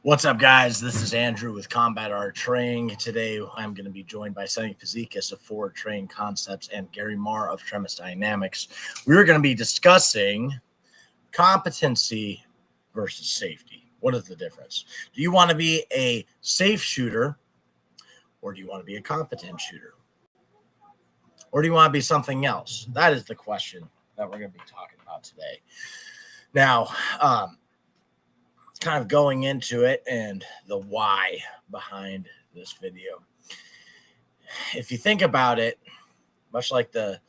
What's up, guys? This is Andrew with Combat Art Training. Today, I'm going to be joined by Sonny Puzikas of Forward Training Concepts and Gary Marr of Tremis Dynamics. We're going to be discussing competency versus safety. What is the difference? Do you want to be a safe shooter, or do you want to be a competent shooter? Or do you want to be something else? That is the question that we're going to be talking about today. Now, kind of going into it and the why behind this video. If you think about it, much like the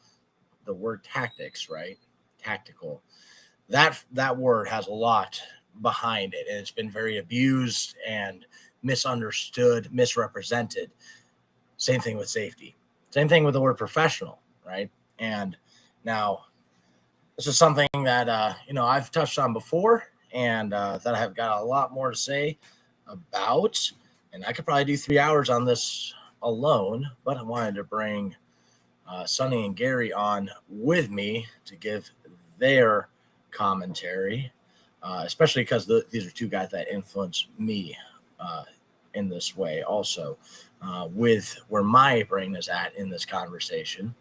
word tactics, right? Tactical. That word has a lot behind it, and it's been very abused and misunderstood, misrepresented. Same thing with safety. Same thing with the word professional, right? And now this is something that I've touched on before, and that I have got a lot more to say about. And I could probably do 3 hours on this alone, but I wanted to bring Sonny and Gary on with me to give their commentary, especially because these are two guys that influence me in this way also, with where my brain is at in this conversation.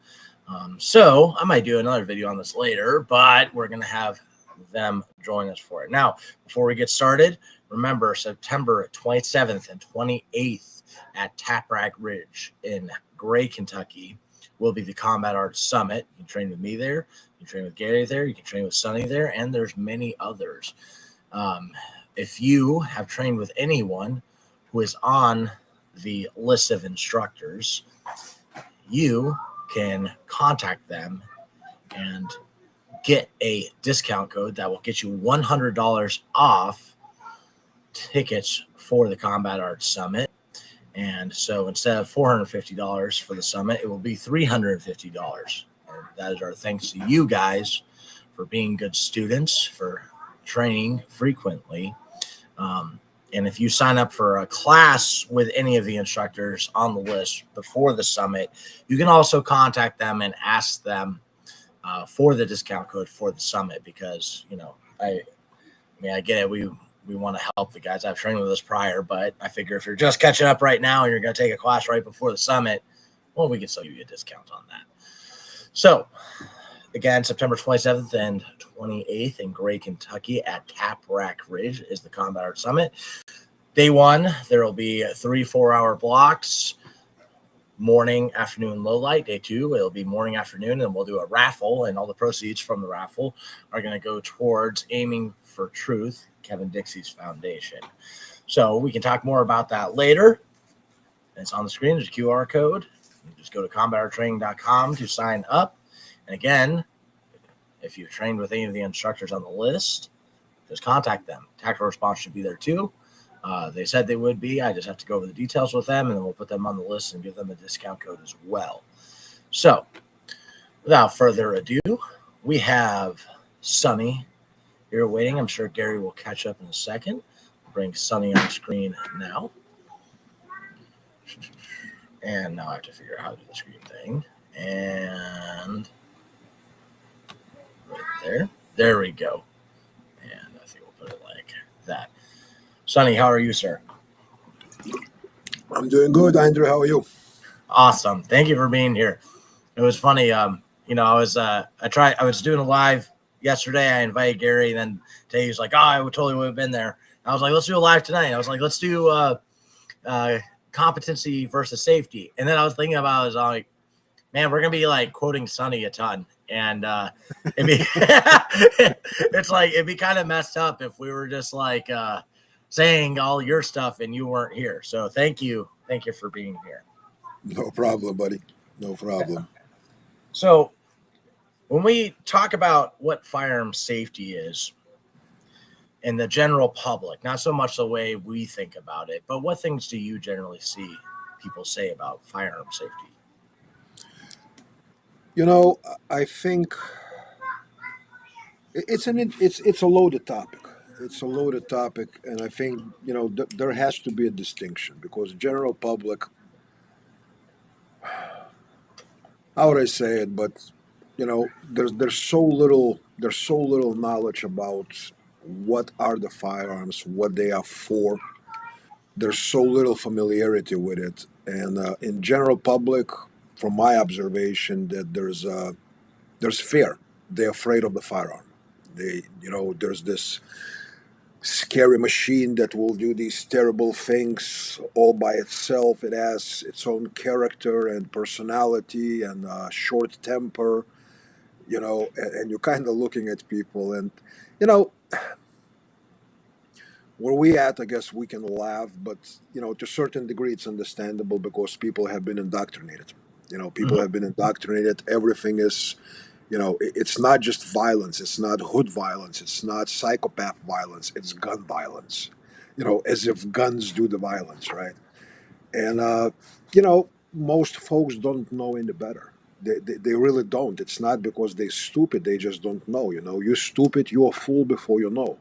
So I might do another video on this later, but we're going to have them join us for it. Now, before we get started, remember September 27th and 28th at Taprack Ridge in Gray, Kentucky will be the Combat Arts Summit. You can train with me there, you can train with Gary there, you can train with Sonny there, and there's many others. If you have trained with anyone who is on the list of instructors, you can contact them and get a discount code that will get you $100 off tickets for the Combat Arts Summit. And so instead of $450 for the summit, it will be $350. And that is our thanks to you guys for being good students, for training frequently. And if you sign up for a class with any of the instructors on the list before the summit, you can also contact them and ask them for the discount code for the summit, because I get it. We want to help the guys I've trained with us prior, but I figure if you're just catching up right now and you're going to take a class right before the summit, well, we can still give you a discount on that. So again, September 27th and 28th in Gray, Kentucky at Taprack Ridge is the Combat Arts Summit. Day one, there will be 3 4-hour blocks. Morning, afternoon, low light. Day 2, it'll be morning, afternoon, and we'll do a raffle, and all the proceeds from the raffle are going to go towards Aiming for Truth, Kevin Dixie's foundation. So we can talk more about that later. It's on the screen. There's a QR code. You just go to combatarttraining.com to sign up. And again, if you've trained with any of the instructors on the list, just contact them. Tactical response should be there too. They said they would be. I just have to go over the details with them, and then we'll put them on the list and give them a discount code as well. So, without further ado, we have Sonny here waiting. I'm sure Gary will catch up in a second. I'll bring Sonny on screen now. And now I have to figure out how to do the screen thing. And right there. There we go. And I think we'll put it like that. Sonny, how are you, sir? I'm doing good, Andrew. How are you? Awesome. Thank you for being here. It was funny. I was doing a live yesterday. I invited Gary, and then today he was like, I totally would have been there. I was like, let's do a live tonight. I was like, let's do competency versus safety. And then I was thinking about it, I was like, man, we're gonna be like quoting Sonny a ton. And it'd be kind of messed up if we were just like saying all your stuff and you weren't here. So thank you for being here. No problem, buddy. No problem. So when we talk about what firearm safety is in the general public, not so much the way we think about it, but what things do you generally see people say about firearm safety? I think it's a loaded topic. It's a loaded topic, and I think there has to be a distinction, because the general public, how would I say it? But there's so little knowledge about what are the firearms, what they are for, there's so little familiarity with it, and in general public, from my observation, that there's fear. They're afraid of the firearm. There's this scary machine that will do these terrible things all by itself. It has its own character and personality and short temper, and you're kind of looking at people, and you know where we at, I guess we can laugh, but to a certain degree, it's understandable because people have been indoctrinated. People Mhm. have been indoctrinated. Everything is, it's not just violence. It's not hood violence. It's not psychopath violence. It's gun violence. As if guns do the violence, right? And most folks don't know any better. They really don't. It's not because they're stupid. They just don't know. You're stupid. You're a fool before you know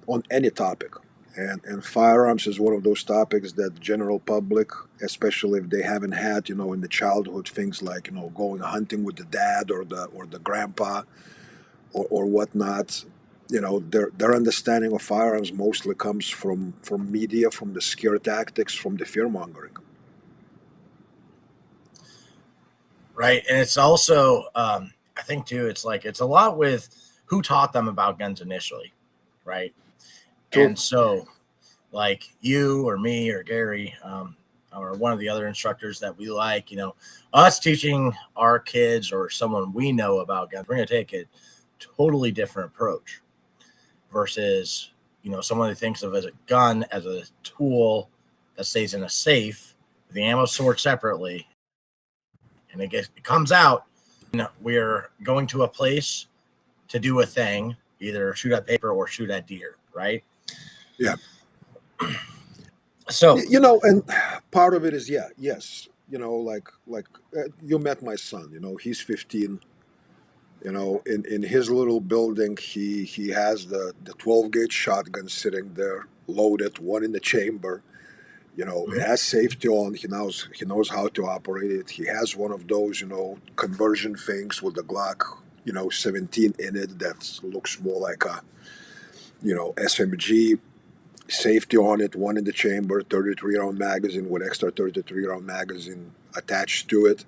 on any topic. And firearms is one of those topics that the general public, especially if they haven't had, in the childhood things like, going hunting with the dad or the grandpa or whatnot, their understanding of firearms mostly comes from media, from the scare tactics, from the fear mongering. Right. And it's also, I think too, it's a lot with who taught them about guns initially. Right. True. And so, like you or me or Gary, or one of the other instructors that we like, us teaching our kids or someone we know about guns, we're going to take a totally different approach versus, someone who thinks of as a gun as a tool that stays in a safe, the ammo stored separately, and it comes out. We're going to a place to do a thing, either shoot at paper or shoot at deer, right? Yeah. So, And part of it is, yeah, yes, like you met my son. He's 15. In his little building, he has the 12 gauge shotgun sitting there, loaded, one in the chamber. It has safety on. He knows how to operate it. He has one of those conversion things with the Glock 17 in it that looks more like a SMG. Safety on it, one in the chamber, 33 round magazine with extra 33 round magazine attached to it.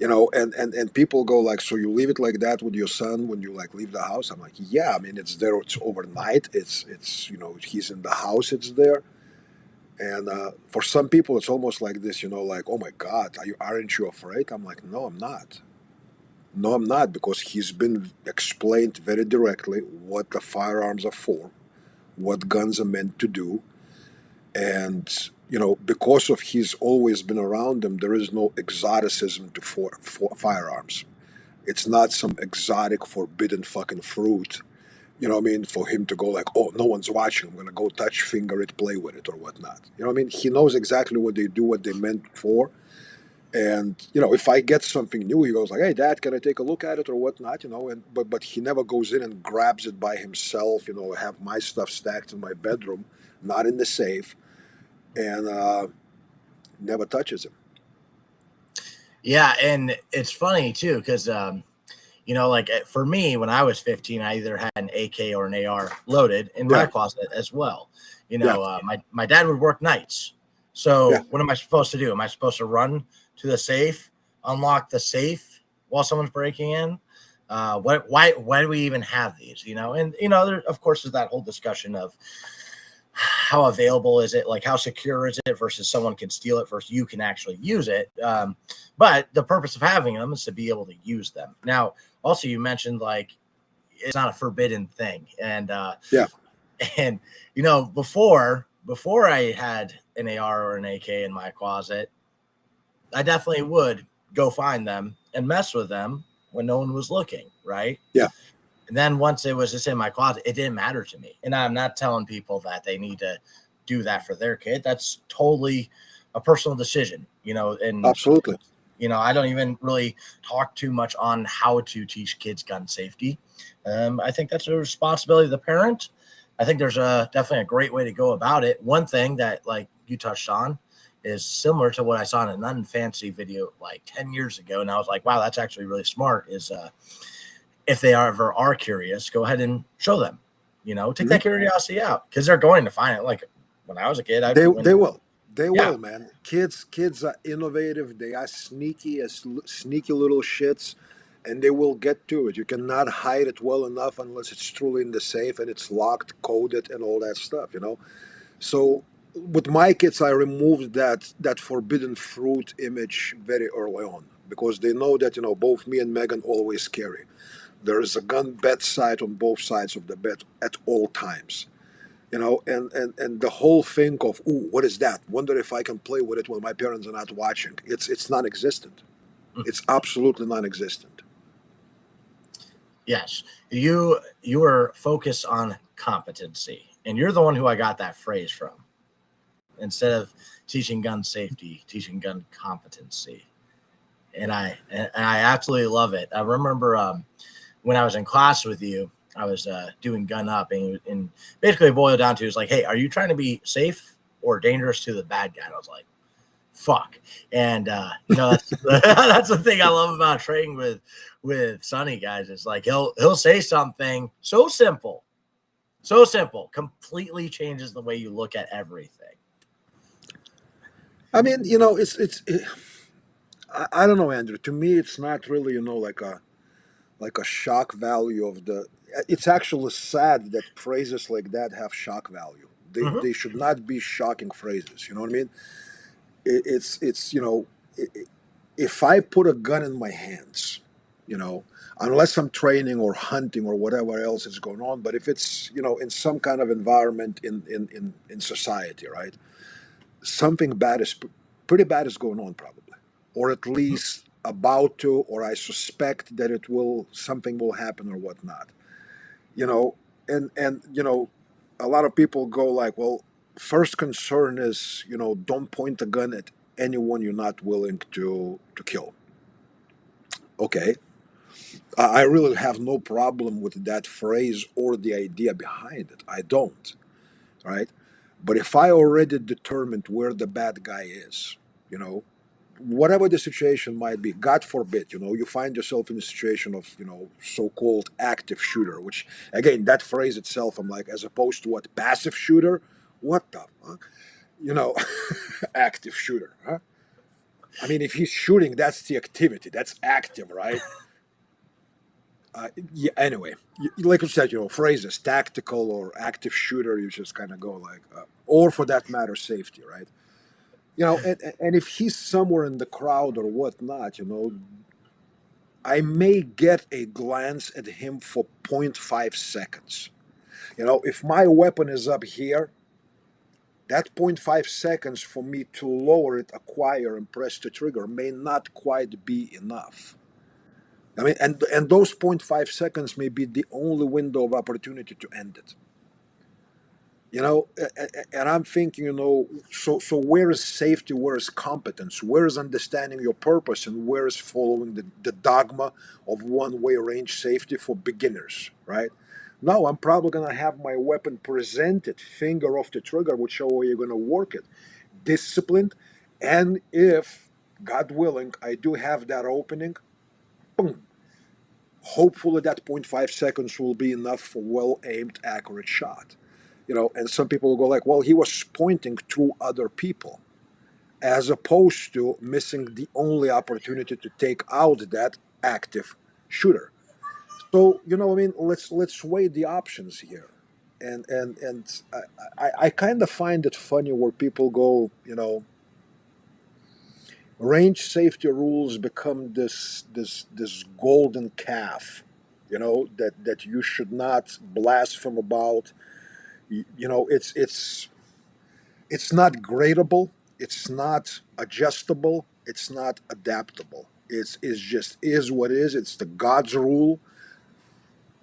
And people go like, so you leave it like that with your son when you like leave the house? I'm like, yeah, I mean, it's there, it's overnight, it's he's in the house, it's there. And for some people it's almost like this, like, oh my god, aren't you afraid? I'm like, no, I'm not. No, I'm not, because he's been explained very directly what the firearms are for, what guns are meant to do. And because of he's always been around them, there is no exoticism to for firearms. It's not some exotic forbidden fucking fruit, what I mean, for him to go like, oh, no one's watching, I'm gonna go touch, finger it, play with it or whatnot. What I mean, he knows exactly what they do, what they meant for. And if I get something new, he goes like, hey dad, can I take a look at it or whatnot, and but he never goes in and grabs it by himself. I have my stuff stacked in my bedroom, not in the safe, and never touches him. yeah. And it's funny too, because, like for me, when I was 15, I either had an AK or an AR loaded in my Yeah, closet as well. yeah, My dad would work nights. yeah. So what am I supposed to do? Am I supposed to run to the safe, unlock the safe while someone's breaking in? Why do we even have these? And there, of course, is that whole discussion of how available is it, like how secure is it versus someone can steal it versus you can actually use it. But the purpose of having them is to be able to use them. Now, also you mentioned like it's not a forbidden thing, and Yeah. and before I had an AR or an AK in my closet, I definitely would go find them and mess with them when no one was looking, right? Yeah. And then once it was just in my closet, it didn't matter to me. And I'm not telling people that they need to do that for their kid. That's totally a personal decision, and Absolutely. I don't even really talk too much on how to teach kids gun safety. I think that's a responsibility of the parent. I think there's definitely a great way to go about it. One thing that like you touched on is similar to what I saw in an unfancy video like 10 years ago. And I was like, wow, that's actually really smart, is if they ever are curious, go ahead and show them, take Mhm. that curiosity out, because they're going to find it. Like when I was a kid, I'd They be they winning. will. They Yeah. will, man. Kids are innovative. They are sneaky as sneaky little shits, and they will get to it. You cannot hide it well enough unless it's truly in the safe and it's locked, coded, and all that stuff. So with my kids, I removed that forbidden fruit image very early on because they know that both me and Megan always carry. There is a gun bedside on both sides of the bed at all times. And the whole thing of, ooh, what is that? Wonder if I can play with it when my parents are not watching. It's non-existent. It's absolutely non-existent. Yes, you are focused on competency, and you're the one who I got that phrase from. Instead of teaching gun safety, teaching gun competency, and I absolutely love it. I remember when I was in class with you, I was doing gun up, and basically boiled down to is like, hey, are you trying to be safe or dangerous to the bad guy? And I was like, fuck. And that's that's the thing I love about training with Sonny, guys. It's like he'll say something so simple, completely changes the way you look at everything. I mean, I don't know, Andrew. To me, it's not really, like a shock value of the. It's actually sad that phrases like that have shock value. They should not be shocking phrases. You know what I mean? It's if I put a gun in my hands, you know, unless I'm training or hunting or whatever else is going on, but if it's in some kind of environment in society, right? Something bad is pretty bad is going on probably, or at least about to, or I suspect that something will happen or whatnot. You know, and a lot of people go like, well, first concern is don't point the gun at anyone you're not willing to kill. Okay, I really have no problem with that phrase or the idea behind it. I don't, right? But if I already determined where the bad guy is, you know, whatever the situation might be, God forbid, you find yourself in a situation of, so-called active shooter, which again, that phrase itself, I'm like, as opposed to what, passive shooter? What the fuck? Active shooter, huh? I mean, if he's shooting, that's the activity. That's active, right? Yeah, anyway, like you said, phrases, tactical or active shooter, you just kind of go like, or for that matter, safety, right? And if he's somewhere in the crowd or whatnot, I may get a glance at him for point 0.5 seconds. If my weapon is up here, that point 0.5 seconds for me to lower it, acquire, and press the trigger may not quite be enough. I mean, and those point 0.5 seconds may be the only window of opportunity to end it. And I'm thinking, so where is safety, where is competence, where is understanding your purpose, and where is following the dogma of one-way range safety for beginners, right? No, I'm probably going to have my weapon presented, finger off the trigger, whichever way you're going to work it, disciplined, and if, God willing, I do have that opening, boom, hopefully that point 0.5 seconds will be enough for well-aimed, accurate shot. And some people will go like, well, he was pointing to other people, as opposed to missing the only opportunity to take out that active shooter. So, I mean, let's weigh the options here. And I kind of find it funny where people go, range safety rules become this golden calf, that you should not blaspheme about. It's not gradable, it's not adjustable, it's not adaptable. It's just is what is. It's the God's rule,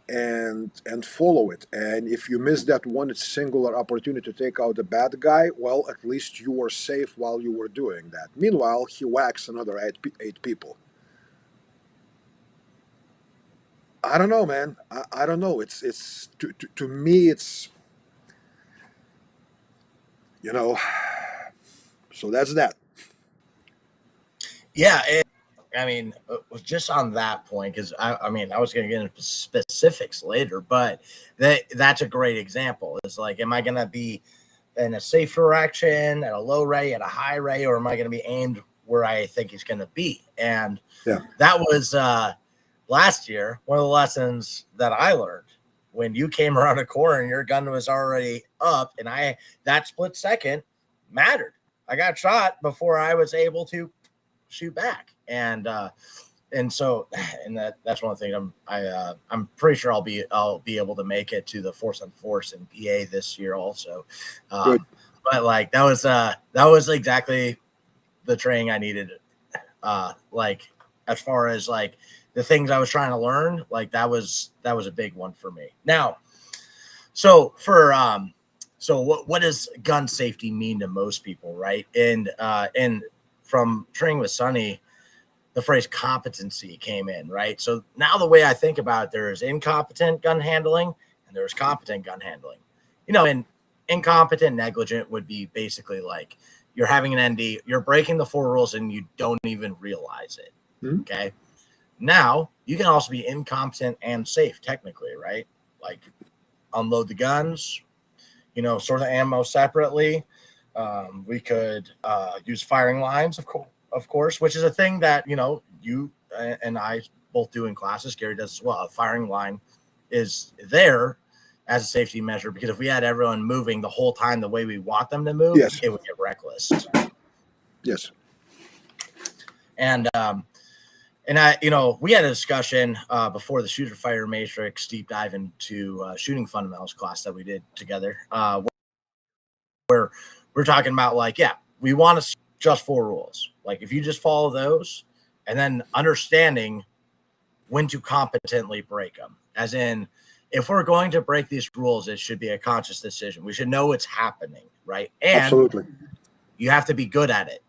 and follow it. And if you miss that one singular opportunity to take out the bad guy, well, at least you were safe while you were doing that. Meanwhile, he whacks another eight people. I don't know, man. I don't know. It's to me, it's you know. So that's that. Yeah, I mean, just on that point, because I mean, I was going to get into specifics later, but that's a great example. It's like, am I going to be in a safe direction, at a low rate, at a high rate, or am I going to be aimed where I think he's going to be? And that was last year, one of the lessons that I learned. When you came around a corner and your gun was already up, and that split second mattered. I got shot before I was able to shoot back, and so that's one thing. I'm pretty sure I'll be able to make it to the Force on Force in PA this year also. But like that was exactly the training I needed. Like as far as like the things I was trying to learn, like that was a big one for me. Now, so what does gun safety mean to most people, right? And from training with Sonny, the phrase competency came in, right? So now the way I think about it, there's incompetent gun handling and there's competent gun handling. And incompetent, negligent would be basically like you're having an ND, you're breaking the 4 rules and you don't even realize it. Mm-hmm. Okay. Now you can also be incompetent and safe technically, right? Like unload the guns, sort the ammo separately. We could use firing lines, of course, which is a thing that, you and I both do in classes. Gary does as well. A firing line is there as a safety measure because if we had everyone moving the whole time the way we want them to move, it would get reckless. Yes. And I, we had a discussion before the Shooter Fighter Matrix deep dive into shooting fundamentals class that we did together, where we're talking about like, we want to just 4 rules. Like if you just follow those and then understanding when to competently break them, as in if we're going to break these rules, it should be a conscious decision. We should know what's happening, right? And absolutely, you have to be good at it.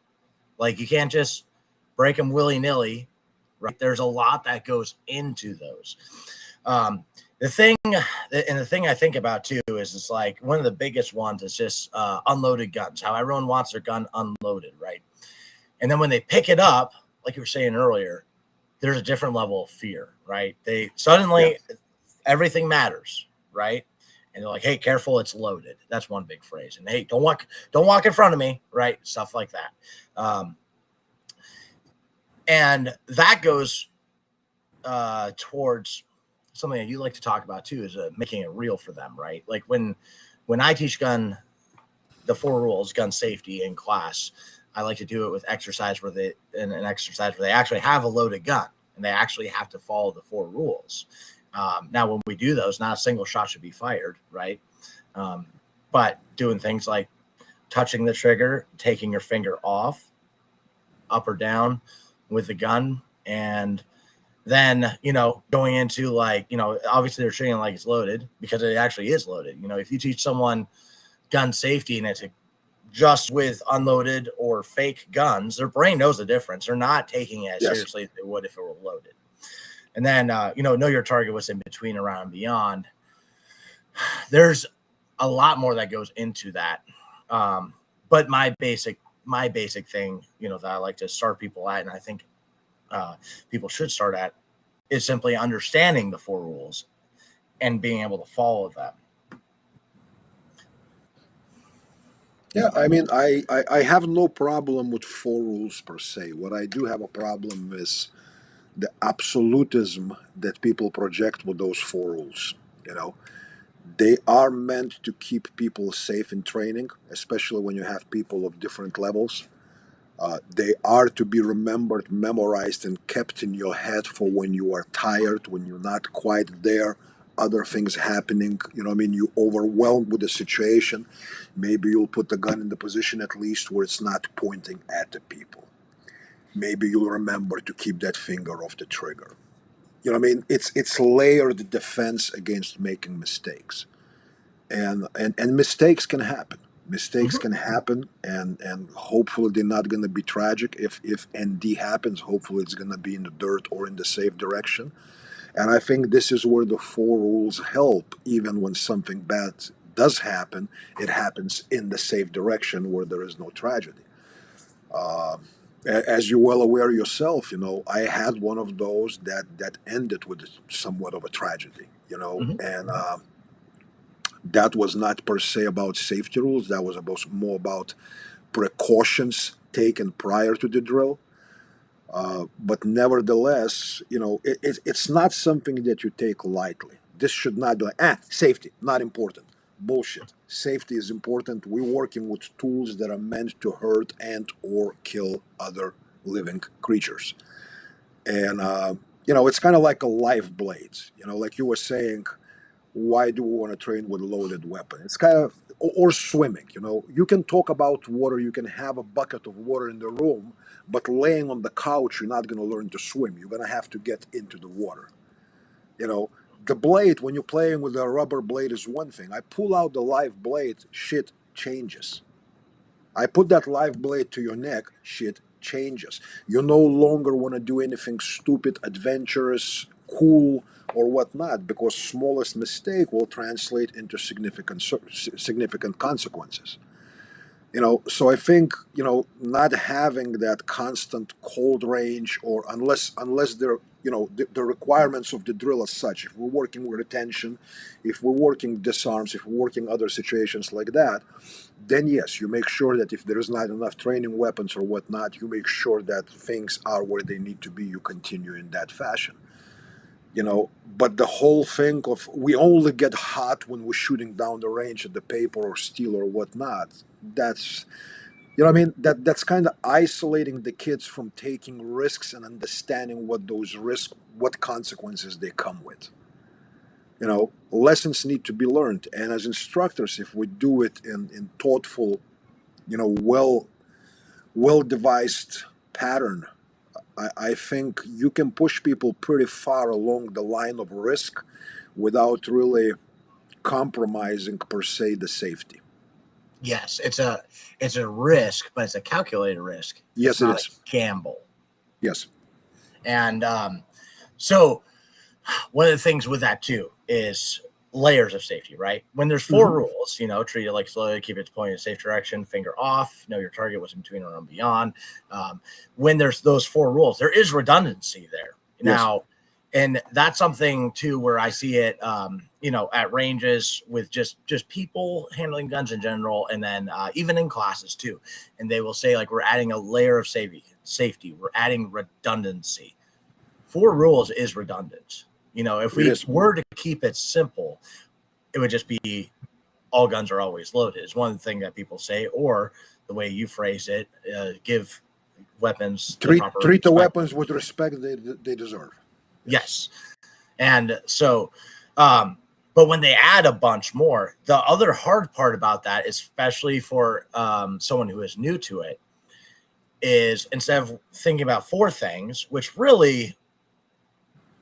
Like you can't just break them willy-nilly, right? There's a lot that goes into those. The thing I think about too is it's like one of the biggest ones is just unloaded guns, how everyone wants their gun unloaded, right? And then when they pick it up, like you were saying earlier, there's a different level of fear, right? They suddenly everything matters, right? And they're like, hey, careful, it's loaded. That's one big phrase. And hey, don't walk in front of me, right? Stuff like that. And that goes towards something that you like to talk about too, is making it real for them, right? Like when I teach the 4 rules, gun safety in class, I like to do it with exercise where an exercise where they actually have a loaded gun and they actually have to follow the 4 rules. Now, when we do those, not a single shot should be fired, right? But doing things like touching the trigger, taking your finger off, up or down with the gun, and then, going into like, obviously they're treating it like it's loaded because it actually is loaded. If you teach someone gun safety and it's just with unloaded or fake guns, their brain knows the difference. They're not taking it as seriously as they would if it were loaded. And then, know your target, what's in between, around, and beyond. There's a lot more that goes into that. But my basic thing, that I like to start people at, and I think people should start at, is simply understanding the 4 rules and being able to follow them. Yeah, I mean, I have no problem with 4 rules per se. What I do have a problem is the absolutism that people project with those 4 rules. They are meant to keep people safe in training, especially when you have people of different levels. They are to be remembered, memorized, and kept in your head for when you are tired, when you're not quite there, other things happening. You overwhelmed with the situation. Maybe you'll put the gun in the position at least where it's not pointing at the people. Maybe you'll remember to keep that finger off the trigger. It's layered defense against making mistakes, and mistakes can happen. Mistakes can happen, and hopefully they're not going to be tragic. If ND happens, hopefully it's going to be in the dirt or in the safe direction. And I think this is where the 4 rules help. Even when something bad does happen, it happens in the safe direction where there is no tragedy. As you're well aware yourself, I had one of those that ended with somewhat of a tragedy, and That was not per se about safety rules. That was more about precautions taken prior to the drill. But nevertheless, it's not something that you take lightly. This should not be like, safety, not important. Bullshit. Safety is important. We're working with tools that are meant to hurt and or kill other living creatures. And, it's kind of like a life blades. Like you were saying, why do we want to train with a loaded weapon? It's kind of, or swimming. You can talk about water, you can have a bucket of water in the room, but laying on the couch, you're not going to learn to swim. You're going to have to get into the water. The blade, when you're playing with a rubber blade, is one thing. I pull out the live blade, shit changes. I put that live blade to your neck, shit changes. You no longer want to do anything stupid, adventurous, cool, or whatnot, because smallest mistake will translate into significant consequences. So I think not having that constant cold range, or unless they're the requirements of the drill as such. If we're working with retention, if we're working disarms, if we're working other situations like that, then yes, you make sure that if there is not enough training weapons or whatnot, you make sure that things are where they need to be. You continue in that fashion. But the whole thing of we only get hot when we're shooting down the range at the paper or steel or whatnot, that's that's kind of isolating the kids from taking risks and understanding what those risks, what consequences they come with. Lessons need to be learned, and as instructors, if we do it in thoughtful, well devised pattern, I think you can push people pretty far along the line of risk without really compromising per se the safety. Yes, it's a risk, but it's a calculated risk. Yes, it's not it is. a gamble. Yes. And so one of the things with that too is layers of safety, right? When there's 4 rules, treat it like slowly, keep it pointing in a safe direction, finger off, know your target was in between or beyond. When there's those 4 rules, there is redundancy there. Yes. Now, and that's something too where I see it, at ranges with just people handling guns in general, and then even in classes too. And they will say, like, we're adding a layer of safety, we're adding redundancy. 4 rules is redundant. If we were to keep it simple, it would just be all guns are always loaded. It's one thing that people say, or the way you phrase it, give weapons treat the weapons with respect they deserve. Yes. And so, but when they add a bunch more, the other hard part about that, especially for someone who is new to it, is instead of thinking about 4 things, which really,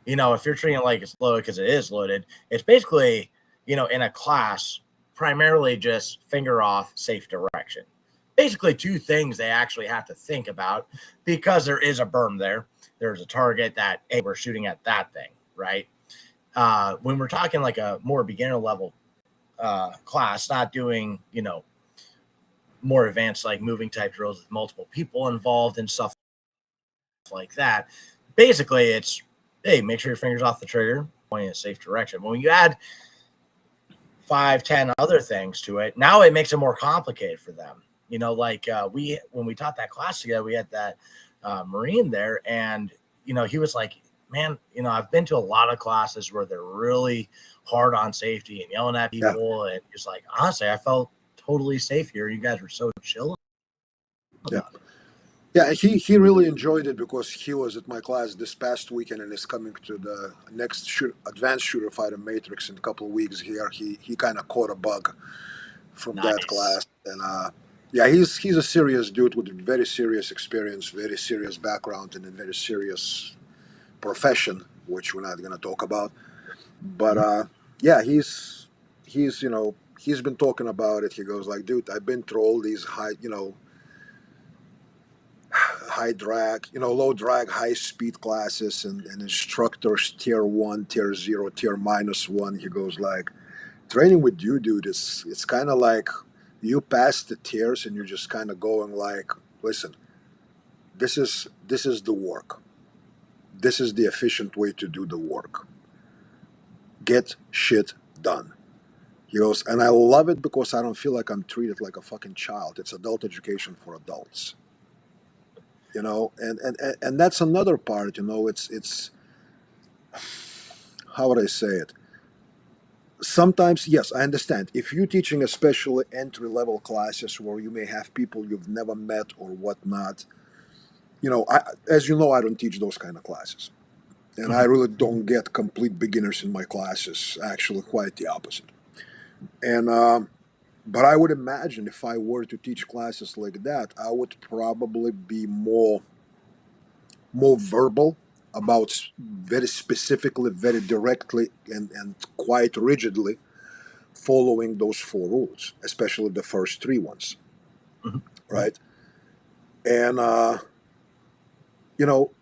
if you're treating it like it's loaded because it is loaded, it's basically, in a class, primarily just finger off, safe direction. Basically 2 things they actually have to think about, because there is a berm there. There's a target that, hey, we're shooting at that thing, right? When we're talking like a more beginner level class, not doing, more advanced, like moving type drills with multiple people involved and stuff like that, basically it's, hey, make sure your finger's off the trigger, pointing in a safe direction. When you add 5, 10 other things to it, now it makes it more complicated for them. When we taught that class together, we had that Marine there, and he was like, man, I've been to a lot of classes where they're really hard on safety and yelling at people, and he's like, honestly, I felt totally safe here. You guys were so chill. Yeah, he really enjoyed it because he was at my class this past weekend and is coming to the next advanced shooter fighter matrix in a couple of weeks here. He kind of caught a bug from that class, and he's a serious dude with very serious experience, very serious background, and a very serious profession, which we're not going to talk about. But he's been talking about it. He goes like, dude, I've been through all these high drag, low drag, high speed classes, and instructors tier 1, tier 0, tier -1. He goes like, training with you, dude, it's kind of like you pass the tiers and you're just kind of going like, listen, this is the work. This is the efficient way to do the work. Get shit done. He goes, and I love it because I don't feel like I'm treated like a fucking child. It's adult education for adults. And that's another part. It's how would I say it? Sometimes, yes, I understand. If you're teaching especially entry level classes where you may have people you've never met or whatnot, as you know, I don't teach those kind of classes. And I Mhm. really don't get complete beginners in my classes. Actually, quite the opposite. And but I would imagine if I were to teach classes like that, I would probably be more verbal about very specifically, very directly, and quite rigidly following those four rules, especially the first three ones, Mhm. right? And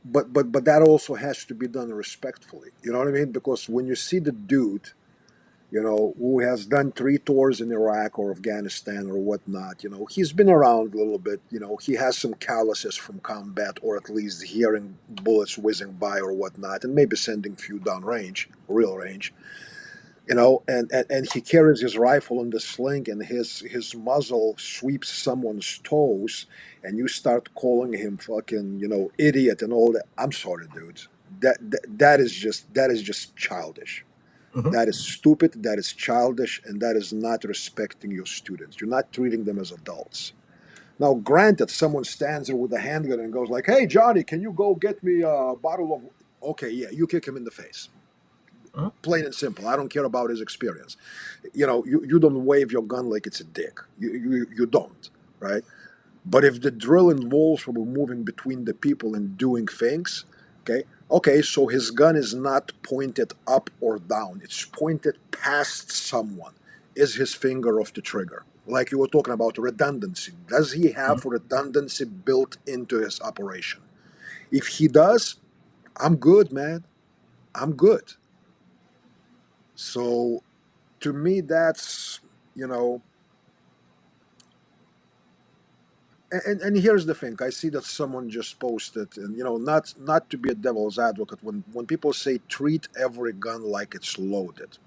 but that also has to be done respectfully. You know what I mean? Because when you see the dude, who has done three tours in Iraq or Afghanistan or whatnot, he's been around a little bit. He has some calluses from combat, or at least hearing bullets whizzing by or whatnot, and maybe sending few down range, real range. And he carries his rifle in the sling, and his muzzle sweeps someone's toes, and you start calling him fucking idiot and all that. I'm sorry, dude. That is just childish. Mhm. That is stupid. That is childish, and that is not respecting your students. You're not treating them as adults. Now, granted, someone stands there with a handgun and goes like, "Hey, Johnny, can you go get me a bottle of?" Okay, yeah, you kick him in the face, Mhm. plain and simple. I don't care about his experience. You don't wave your gun like it's a dick. You don't, right? But if the drill involves moving between the people and doing things, okay, so his gun is not pointed up or down; it's pointed past someone. Is his finger off the trigger? Like you were talking about redundancy. Does he have Mhm. redundancy built into his operation? If he does, I'm good, man. I'm good. So to me, that's you know and here's the thing. I see that someone just posted, and not to be a devil's advocate, when people say treat every gun like it's loaded.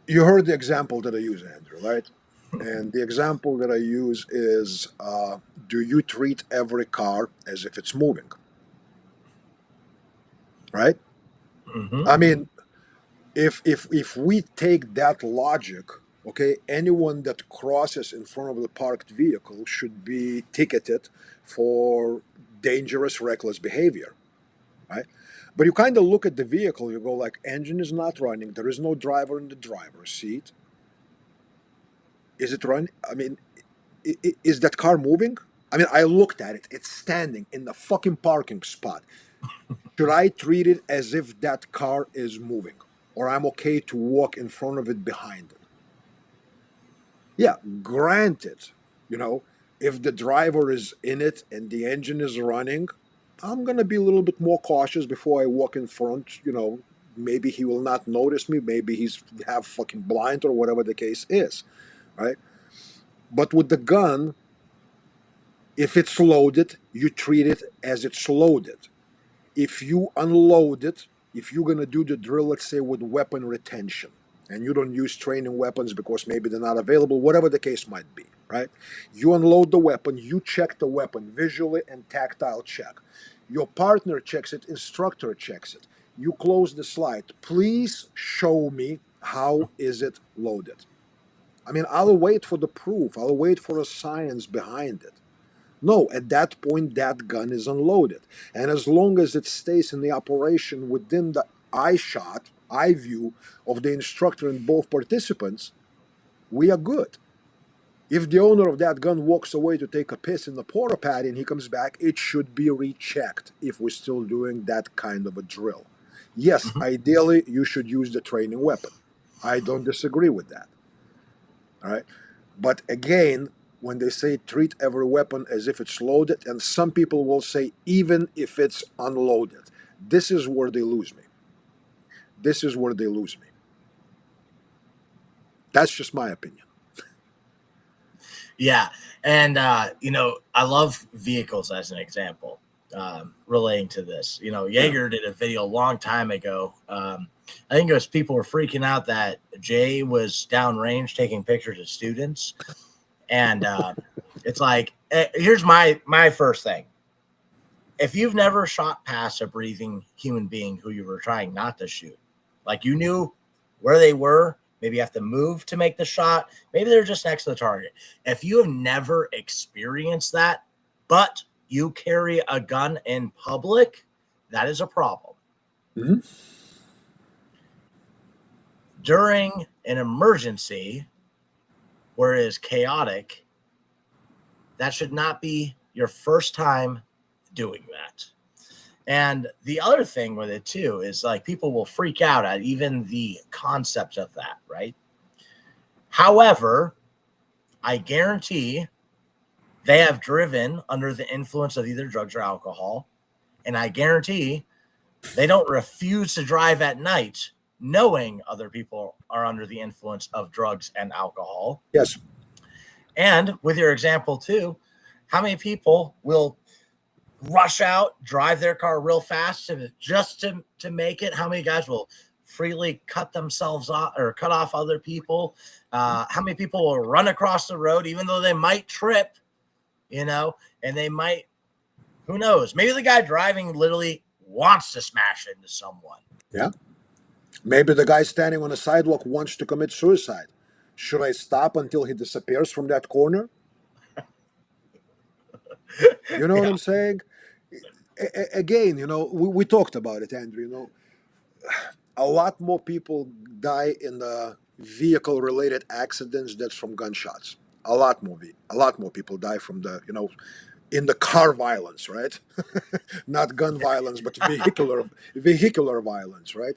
You heard the example that I use, Andrew, right? And the example that I use is, do you treat every car as if it's moving, right? Mhm. I mean, if we take that logic, okay, anyone that crosses in front of the parked vehicle should be ticketed for dangerous, reckless behavior, right? But you kind of look at the vehicle, you go like, engine is not running, there is no driver in the driver's seat. Is it running? I mean, is that car moving? I mean, I looked at it, it's standing in the fucking parking spot. Should I treat it as if that car is moving, or I'm okay to walk in front of it, behind it? Yeah, granted, you know, if the driver is in it and the engine is running, I'm gonna be a little bit more cautious before I walk in front. Maybe he will not notice me. Maybe he's half fucking blind or whatever the case is, right? But with the gun, if it's loaded, you treat it as it's loaded. If you unload it, if you're going to do the drill, let's say with weapon retention, and you don't use training weapons because maybe they're not available, whatever the case might be, right? You unload the weapon, you check the weapon visually and tactile check. Your partner checks it, instructor checks it. You close the slide. Please show me how is it loaded. I mean, I'll wait for the proof. I'll wait for the science behind it. No, at that point, that gun is unloaded. And as long as it stays in the operation within the eye view of the instructor and both participants, we are good. If the owner of that gun walks away to take a piss in the porta potty and he comes back, it should be rechecked if we're still doing that kind of a drill. Yes, Mhm. ideally, you should use the training weapon. I don't disagree with that. All right. But again, when they say treat every weapon as if it's loaded, and some people will say even if it's unloaded, this is where they lose me. This is where they lose me. That's just my opinion. Yeah, and I love vehicles as an example. relating to this. Jaeger did a video a long time ago. I think it was people were freaking out that Jay was downrange taking pictures of students. And it's like, here's my first thing. If you've never shot past a breathing human being who you were trying not to shoot, like you knew where they were, maybe you have to move to make the shot, maybe they're just next to the target. If you have never experienced that, but you carry a gun in public, that is a problem. Mm-hmm. During an emergency where it is chaotic, that should not be your first time doing that. And the other thing with it too is like people will freak out at even the concept of that, right? However, I guarantee they have driven under the influence of either drugs or alcohol. And I guarantee they don't refuse to drive at night knowing other people are under the influence of drugs and alcohol. Yes. And with your example too, how many people will rush out, drive their car real fast to make it? How many guys will freely cut themselves off or cut off other people? How many people will run across the road even though they might trip, and they might, who knows? Maybe the guy driving literally wants to smash into someone. Yeah. Maybe the guy standing on the sidewalk wants to commit suicide. Should I stop until he disappears from that corner? You know what I'm saying? Again, we talked about it, Andrew. A lot more people die in the vehicle-related accidents that's from gunshots. A lot more people die from the, in the car violence, right? Not gun violence, but vehicular violence, right?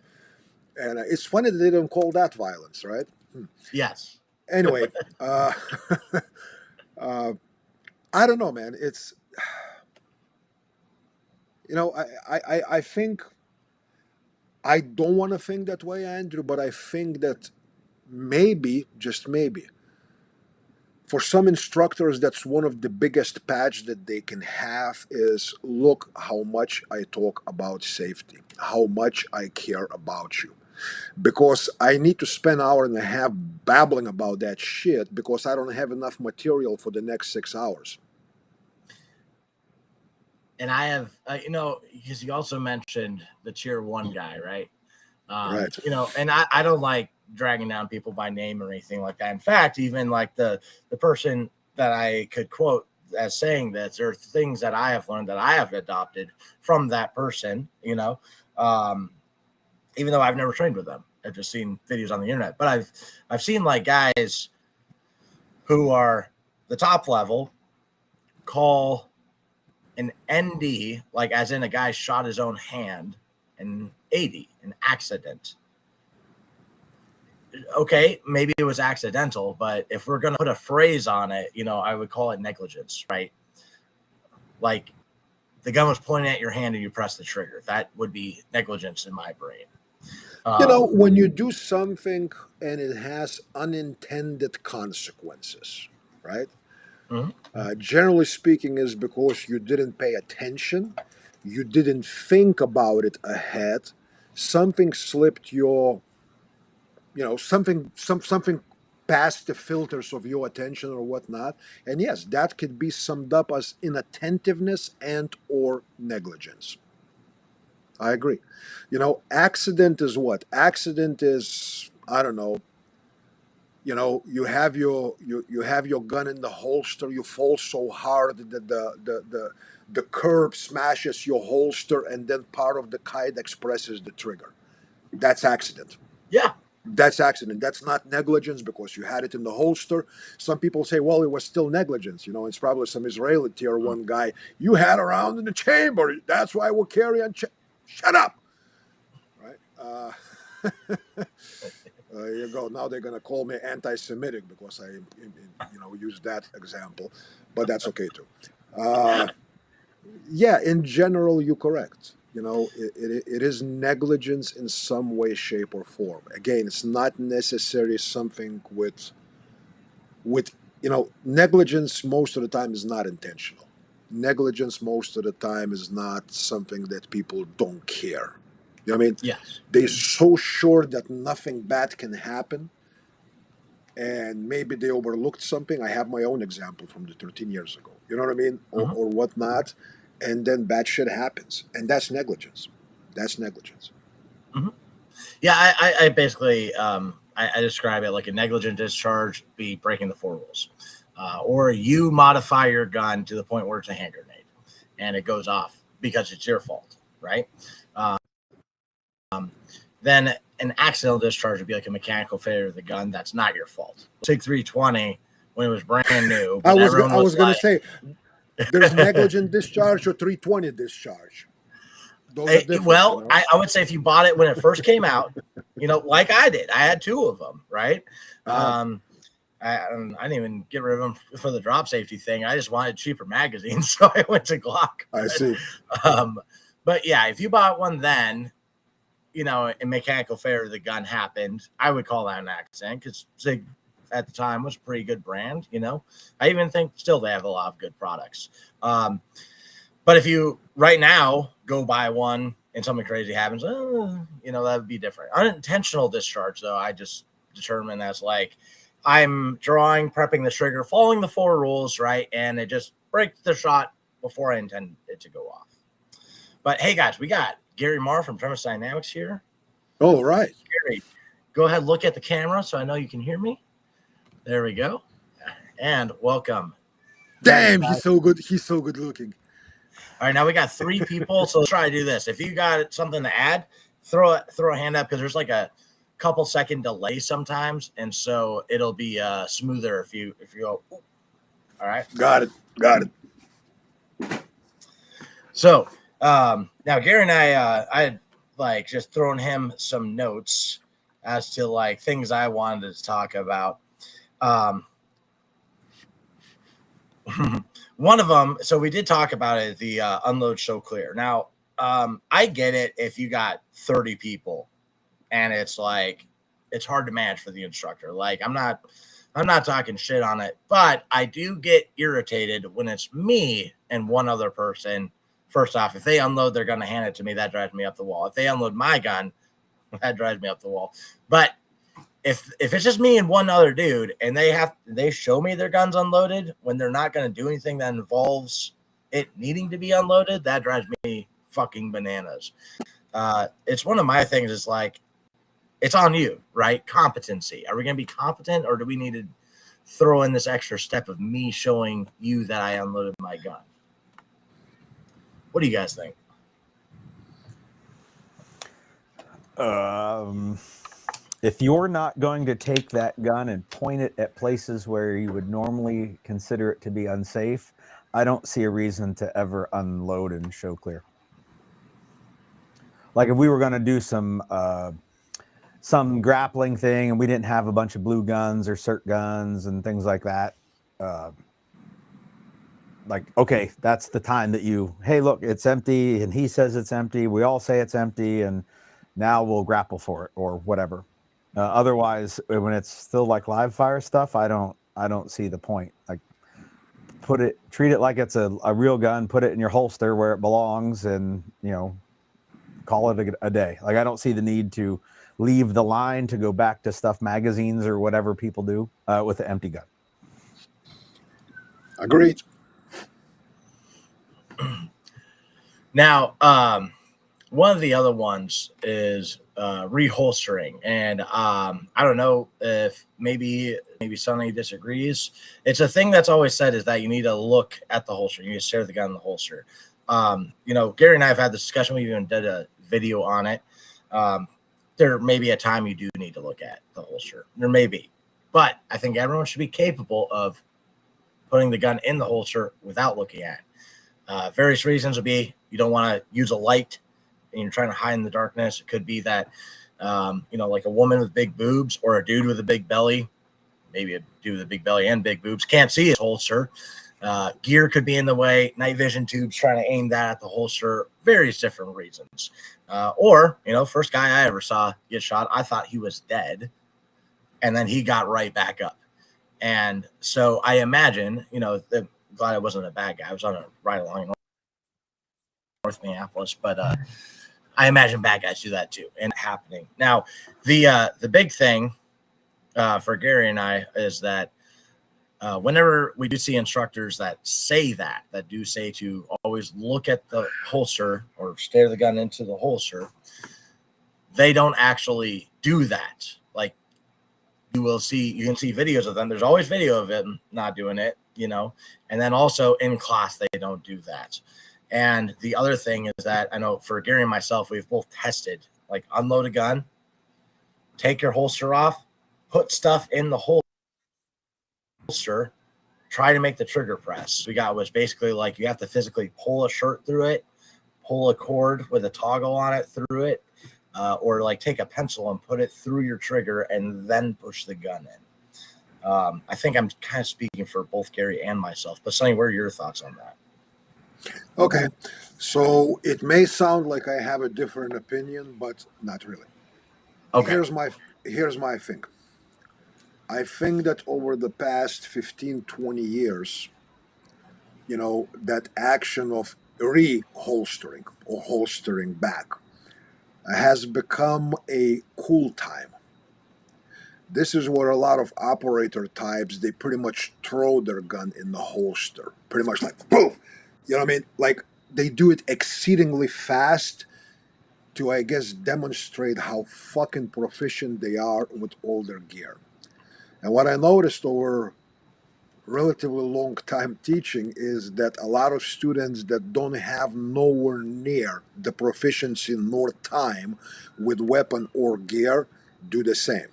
And it's funny that they don't call that violence, right? Yes. Anyway, I don't know, man. It's, I think, I don't want to think that way, Andrew, but I think that maybe, just maybe, for some instructors, that's one of the biggest patch that they can have is, look how much I talk about safety, how much I care about you. Because I need to spend an hour and a half babbling about that shit because I don't have enough material for the next 6 hours. And I have, because you also mentioned the tier 1 guy, right? Right. And I don't like dragging down people by name or anything like that. In fact, even like the person that I could quote as saying that there are things that I have learned that I have adopted from that person, even though I've never trained with them. I've just seen videos on the internet, but I've seen like guys who are the top level call an ND, like as in a guy shot his own hand, an 80, an accident. Okay, maybe it was accidental, but if we're going to put a phrase on it, I would call it negligence, right? Like the gun was pointing at your hand and you press the trigger. That would be negligence in my brain. When you do something and it has unintended consequences, right? Mm-hmm. Generally speaking, is because you didn't pay attention, you didn't think about it ahead, something slipped your, something past the filters of your attention or whatnot, and yes, that could be summed up as inattentiveness and or negligence. I agree. Accident is what? Accident is, I don't know. You have your gun in the holster. You fall so hard that the curb smashes your holster, and then part of the kite expresses the trigger. That's accident. Yeah. That's accident. That's not negligence because you had it in the holster. Some people say, well, it was still negligence. It's probably some Israeli tier 1 guy. You had around in the chamber. That's why we'll carry on. Shut up. Right? You go. Now they're going to call me anti-Semitic because I, use that example. But that's okay too. Yeah, in general, you're correct. It is negligence in some way, shape, or form. Again, it's not necessarily something with negligence most of the time is not intentional. negligence most of the time is not something that people don't care. You know what I mean? Yes. They're so sure that nothing bad can happen, and maybe they overlooked something. I have my own example from the 13 years ago. You know what I mean? Mhm. Or whatnot. And then bad shit happens. And that's negligence. That's negligence. Mhm. Yeah, I basically I describe it like a negligent discharge be breaking the 4 rules, or you modify your gun to the point where it's a hand grenade and it goes off because it's your fault, right? Then an accidental discharge would be like a mechanical failure of the gun. That's not your fault. Sig 320 when it was brand new, I but was everyone I was was gonna like, say there's negligent discharge or 320 discharge. Those are different, you well, know. I would say if you bought it when it first came out, like I did, I had 2 of them, right? Uh-huh. I didn't even get rid of them for the drop safety thing. I just wanted cheaper magazines, so I went to Glock. I see. But yeah, if you bought one then, a mechanical failure of the gun happened, I would call that an accident because Sig at the time was a pretty good brand. I even think still they have a lot of good products. But if you right now go buy one and something crazy happens, that would be different. Unintentional discharge, though, I just determine as like I'm drawing, prepping the trigger, following the 4 rules, right? And it just breaks the shot before I intend it to go off. But hey, guys, we got Gary Marr from Tremis Dynamics here. Oh, right. Gary, go ahead, look at the camera so I know you can hear me. There we go. And welcome. Damn, he's so good. He's so good looking. All right, now we got 3 people, so let's try to do this. If you got something to add, throw a hand up because there's like a couple second delay sometimes, and so it'll be smoother if you go. All right, Got it. So now Gary and I had like just thrown him some notes as to like things I wanted to talk about. One of them, so we did talk about it, the unload show clear. Now, I get it if you got 30 people and it's like it's hard to manage for the instructor. Like I'm not talking shit on it, but I do get irritated when it's me and one other person. First off, if they unload their gun to hand it to me, that drives me up the wall. If they unload my gun, that drives me up the wall. But if it's just me and one other dude and they show me their guns unloaded when they're not going to do anything that involves it needing to be unloaded, that drives me fucking bananas. It's one of my things is like, it's on you, right? Competency. Are we going to be competent or do we need to throw in this extra step of me showing you that I unloaded my gun? What do you guys think? If you're not going to take that gun and point it at places where you would normally consider it to be unsafe, I don't see a reason to ever unload and show clear. Like if we were going to do some grappling thing and we didn't have a bunch of blue guns or cert guns and things like that, like, okay, that's the time that hey, look, it's empty and he says it's empty. We all say it's empty and now we'll grapple for it or whatever. Otherwise, when it's still like live fire stuff, I don't see the point. Like treat it like it's a real gun, put it in your holster where it belongs and, call it a day. Like I don't see the need to leave the line to go back to stuff magazines or whatever people do with an empty gun. Agreed. Now, one of the other ones is reholstering, and I don't know if maybe Sonny disagrees. It's a thing that's always said is that you need to look at the holster. You need to stare at the gun in the holster. Gary and I have had this discussion. We even did a video on it. There may be a time you do need to look at the holster. There may be, but I think everyone should be capable of putting the gun in the holster without looking at it. Various reasons would be you don't want to use a light and you're trying to hide in the darkness. It could be that, like a woman with big boobs or a dude with a big belly, maybe a dude with a big belly and big boobs, can't see his holster. Gear could be in the way, night vision tubes trying to aim that at the holster, various different reasons. Or, first guy I ever saw get shot, I thought he was dead, and then he got right back up. And so I imagine, the glad I wasn't a bad guy. I was on a ride along in North Minneapolis, but I imagine bad guys do that too, and happening. Now, the big thing for Gary and I is that whenever we do see instructors that do say to always look at the holster or stare the gun into the holster, they don't actually do that. Like you can see videos of them. There's always video of them not doing it, and then also in class, they don't do that. And the other thing is that I know for Gary and myself, we've both tested, like unload a gun, take your holster off, put stuff in the holster, try to make the trigger press. We got was basically like you have to physically pull a shirt through it, pull a cord with a toggle on it through it, or like take a pencil and put it through your trigger and then push the gun in. I think I'm kind of speaking for both Gary and myself, but Sonny, what are your thoughts on that? Okay, so it may sound like I have a different opinion, but not really. Okay. Here's my thing. I think that over the past 15, 20 years, that action of reholstering or holstering back has become a cool time. This is where a lot of operator types, they pretty much throw their gun in the holster. Pretty much like, boom! You know what I mean? Like, they do it exceedingly fast to, I guess, demonstrate how fucking proficient they are with all their gear. And what I noticed over relatively long time teaching is that a lot of students that don't have nowhere near the proficiency nor time with weapon or gear do the same.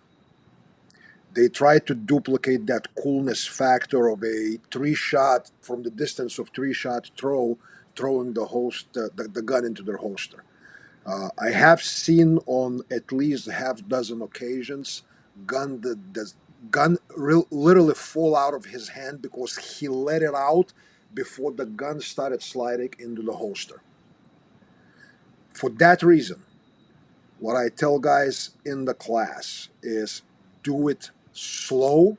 They try to duplicate that coolness factor of a 3-shot from the distance of 3-shot throwing the gun into their holster. I have seen on at least half dozen occasions gun literally fall out of his hand because he let it out before the gun started sliding into the holster. For that reason, what I tell guys in the class is do it slow.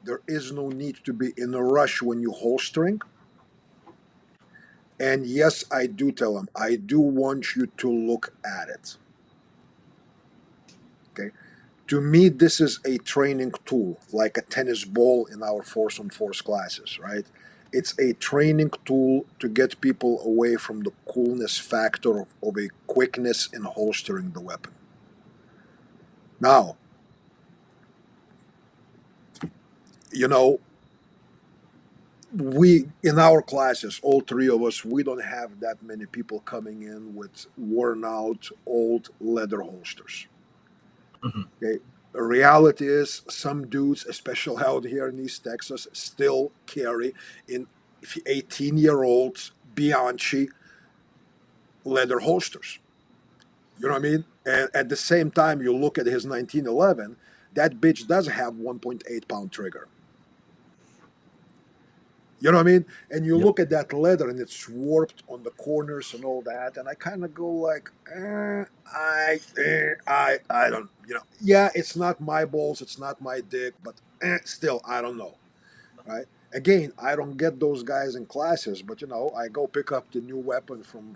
There is no need to be in a rush when you're holstering. And yes, I do tell them, I do want you to look at it. Okay. To me, this is a training tool, like a tennis ball in our force-on-force classes, right? It's a training tool to get people away from the coolness factor of a quickness in holstering the weapon. Now, we, in our classes, all three of us, we don't have that many people coming in with worn out old leather holsters. Mm-hmm. Okay. The reality is some dudes, especially out here in East Texas, still carry in 18-year-old Bianchi leather holsters. You know what I mean? And at the same time, you look at his 1911, that bitch does have 1.8 pound trigger. You know what I mean? And you look at that leather and it's warped on the corners and all that. And I kind of go like, I don't, yeah, it's not my balls, it's not my dick, but still, I don't know, right? Again, I don't get those guys in classes, but I go pick up the new weapon from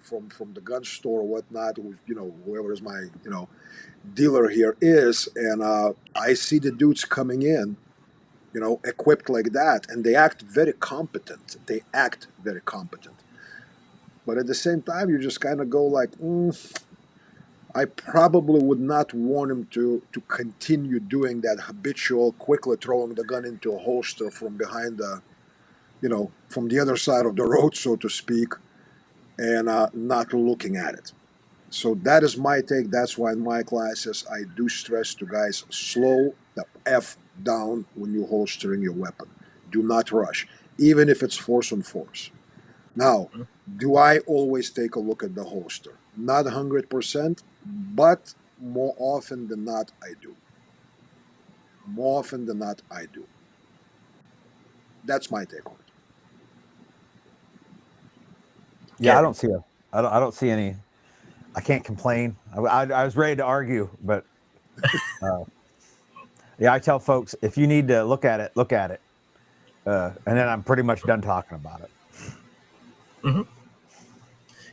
the gun store or whatnot, whoever is my, dealer here is, and I see the dudes coming in, equipped like that, and they act very competent. But at the same time, you just kind of go like, I probably would not want him to continue doing that habitual, quickly throwing the gun into a holster from behind from the other side of the road, so to speak, and not looking at it. So that is my take. That's why in my classes, I do stress to guys, slow the F down when you're holstering your weapon. Do not rush, even if it's force on force. Now, do I always take a look at the holster? Not 100%, but more often than not, I do. That's my take on it. Yeah, I don't see any. I can't complain. I was ready to argue, but yeah, I tell folks, if you need to look at it, look at it. And then I'm pretty much done talking about it. Mm-hmm.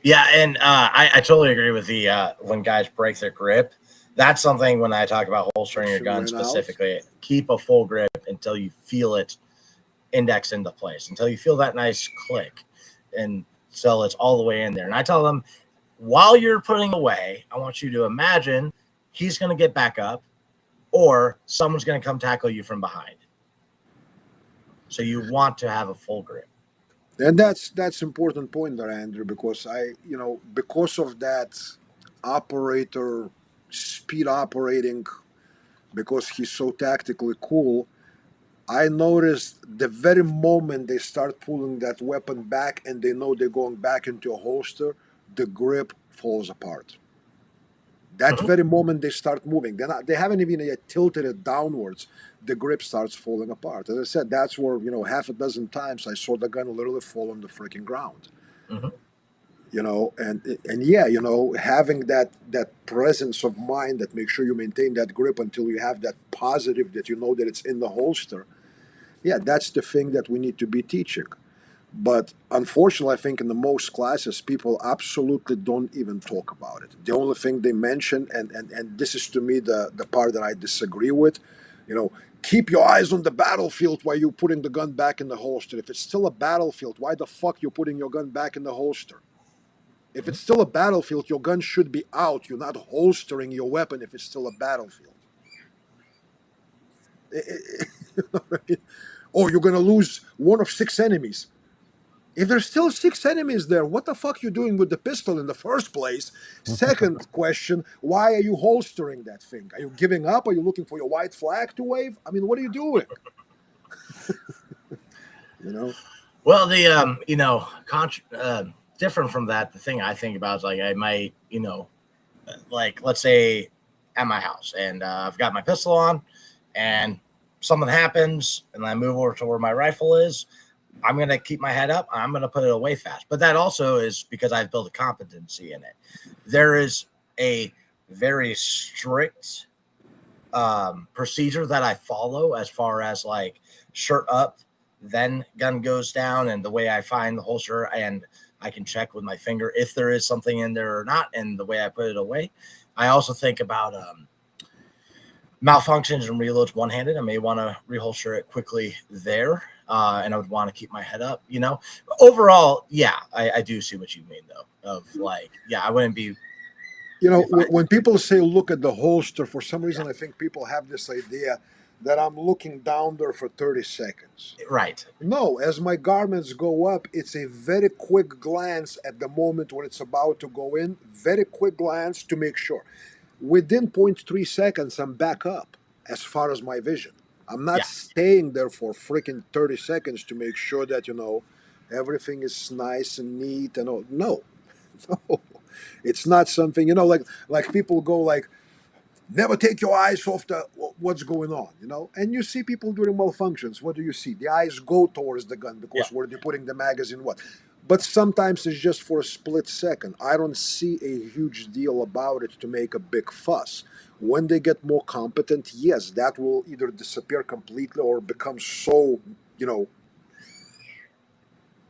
Yeah, and I totally agree with the when guys break their grip. That's something when I talk about holstering your gun specifically. Keep a full grip until you feel it index into place, until you feel that nice click, and so it's all the way in there. And I tell them, while you're putting away, I want you to imagine he's going to get back up, or someone's going to come tackle you from behind. So you want to have a full grip. And that's important point there, Andrew, because because of that operator speed operating, because he's so tactically cool, I noticed the very moment they start pulling that weapon back and they know they're going back into a holster, the grip falls apart. That very moment they start moving, they haven't even yet tilted it downwards. The grip starts falling apart. As I said, that's where half a dozen times I saw the gun literally fall on the freaking ground. Mm-hmm. And yeah, having that presence of mind that makes sure you maintain that grip until you have that positive that you know that it's in the holster. Yeah, that's the thing that we need to be teaching. But unfortunately, I think in the most classes, people absolutely don't even talk about it. The only thing they mention, and this is to me the part that I disagree with, keep your eyes on the battlefield while you're putting the gun back in the holster. If it's still a battlefield, why the fuck you're putting your gun back in the holster? If it's still a battlefield, your gun should be out. You're not holstering your weapon if it's still a battlefield. You know what I mean? Or you're going to lose one of 6 enemies. If there's still 6 enemies there, what the fuck you doing with the pistol in the first place? Second question, why are you holstering that thing? Are you giving up? Are you looking for your white flag to wave? I mean, what are you doing? Well, the different from that, the thing I think about is like I might, like let's say at my house and I've got my pistol on and something happens and I move over to where my rifle is. I'm going to keep my head up. I'm going to put it away fast. But that also is because I've built a competency in it. There is a very strict procedure that I follow as far as like shirt up, then gun goes down, and the way I find the holster, and I can check with my finger if there is something in there or not, and the way I put it away. I also think about malfunctions and reloads one-handed. I may want to reholster it quickly there. And I would want to keep my head up, Overall, yeah, I do see what you mean, though. Of like, yeah, I wouldn't be. When people say look at the holster, for some reason, I think people have this idea that I'm looking down there for 30 seconds. Right. No, as my garments go up, it's a very quick glance at the moment when it's about to go in. Very quick glance to make sure. Within 0.3 seconds, I'm back up as far as my vision. I'm not staying there for freaking 30 seconds to make sure that, everything is nice and neat and all. No. No. It's not something, like people go like, never take your eyes off what's going on, And you see people doing malfunctions. What do you see? The eyes go towards the gun because where they're putting the magazine, what? But sometimes it's just for a split second. I don't see a huge deal about it to make a big fuss. When they get more competent, yes, that will either disappear completely or become so,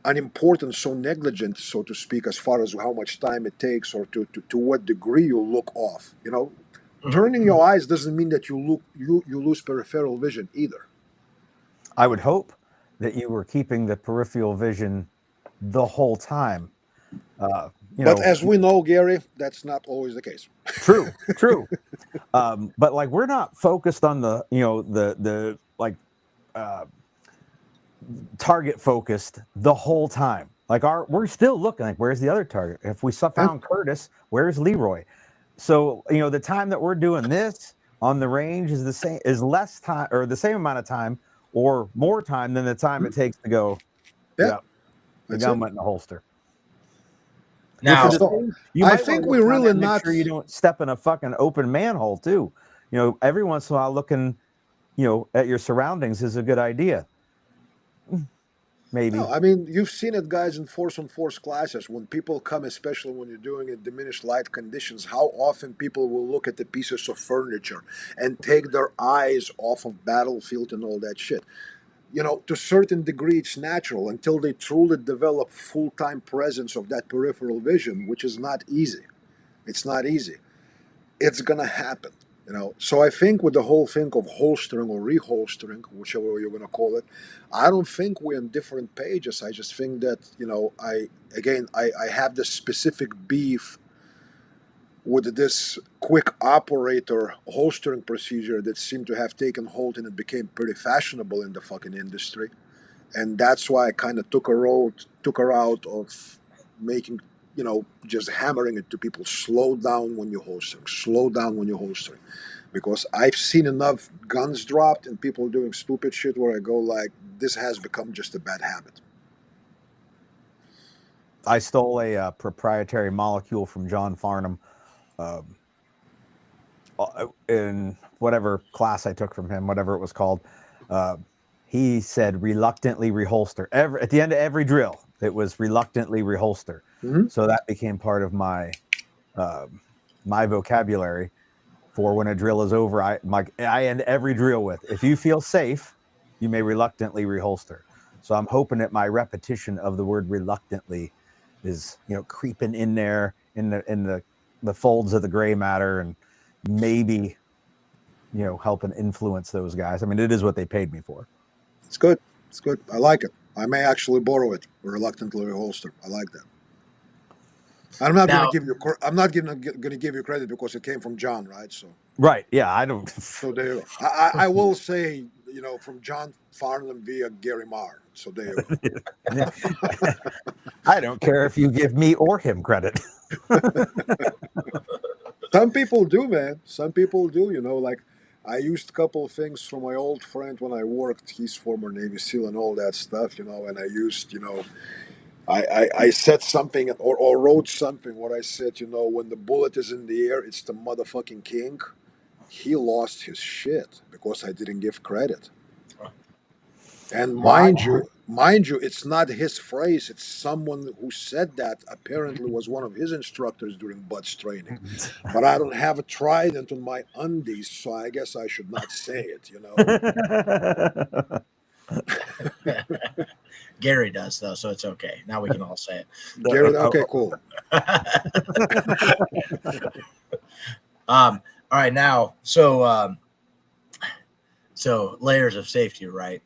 unimportant, so negligent, so to speak, as far as how much time it takes or to what degree you look off. Turning your eyes doesn't mean that you lose peripheral vision either. I would hope that you were keeping the peripheral vision the whole time. But as we know, Gary, that's not always the case. True. But like we're not focused on the target focused the whole time. Like we're still looking like where's the other target? If we found Curtis, where's Leroy? So the time that we're doing this on the range is less time or the same amount of time or more time than the time it takes to go. Yeah, the gun went in the holster. Now, I think we really make sure you don't step in a fucking open manhole too. Every once in a while, looking, at your surroundings is a good idea. Maybe. No, I mean, you've seen it, guys, in force-on-force classes. When people come, especially when you're doing it in diminished light conditions, how often people will look at the pieces of furniture and take their eyes off of battlefield and all that shit. to a certain degree, it's natural until they truly develop full-time presence of that peripheral vision, which is not easy. It's not easy. It's gonna happen. So I think with the whole thing of holstering or reholstering, whichever way you're gonna call it, I don't think we're on different pages. I just think that I have this specific beef with this quick operator holstering procedure that seemed to have taken hold and it became pretty fashionable in the fucking industry. And that's why I kind of took her out of making, just hammering it to people. Slow down when you're holstering. Slow down when you're holstering, because I've seen enough guns dropped and people doing stupid shit where I go like, this has become just a bad habit. I stole a proprietary molecule from John Farnham in whatever class I took from him, whatever it was called. He said reluctantly reholster. At the end of every drill, it was reluctantly reholster. Mm-hmm. So that became part of my my vocabulary for when a drill is over. I end every drill with, if you feel safe, you may reluctantly reholster. So I'm hoping that my repetition of the word reluctantly is, creeping in there in the folds of the gray matter, and maybe, helping influence those guys. I mean, it is what they paid me for. It's good. It's good. I like it. I may actually borrow it. Reluctantly reholster. I like that. I'm not going to give you. I'm not going to give you credit because it came from John, right? So. Right. Yeah. I don't. So there you go. I will say, from John Farnham via Gary Marr. So there you go. I don't care if you give me or him credit. Some people do, man. Some people do. Like I used a couple of things from my old friend when I worked. He's former Navy SEAL and all that stuff. And I used, I said something or wrote something where I said, when the bullet is in the air, it's the motherfucking king. He lost his shit because I didn't give credit. And mind you, it's not his phrase. It's someone who said that apparently was one of his instructors during Bud's training. But I don't have a trident on my undies, so I guess I should not say it, Gary does, though, so it's okay. Now we can all say it. Gary, okay, cool. All right, now, so layers of safety, right?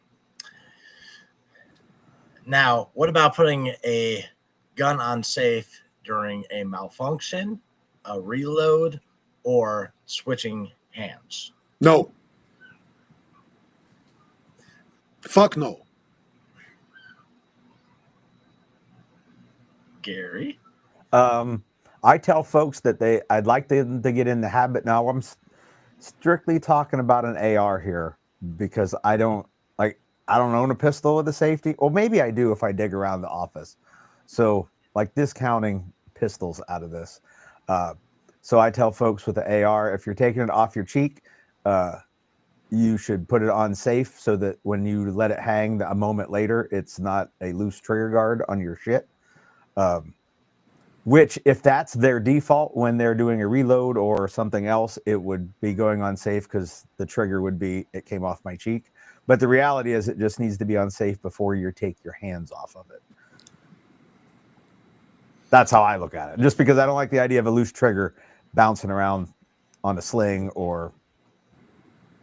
Now, what about putting a gun on safe during a malfunction, a reload, or switching hands? No. Fuck no. Gary? I tell folks that I'd like them to get in the habit. Now, I'm strictly talking about an AR here because I don't own a pistol with a safety. Well, maybe I do if I dig around the office. So discounting pistols out of this. So I tell folks with the AR, if you're taking it off your cheek, you should put it on safe so that when you let it hang a moment later, it's not a loose trigger guard on your shit. Which, if that's their default when they're doing a reload or something else, it would be going on safe because the trigger would be, it came off my cheek. But the reality is it just needs to be on safe before you take your hands off of it. That's how I look at it. Just because I don't like the idea of a loose trigger bouncing around on a sling or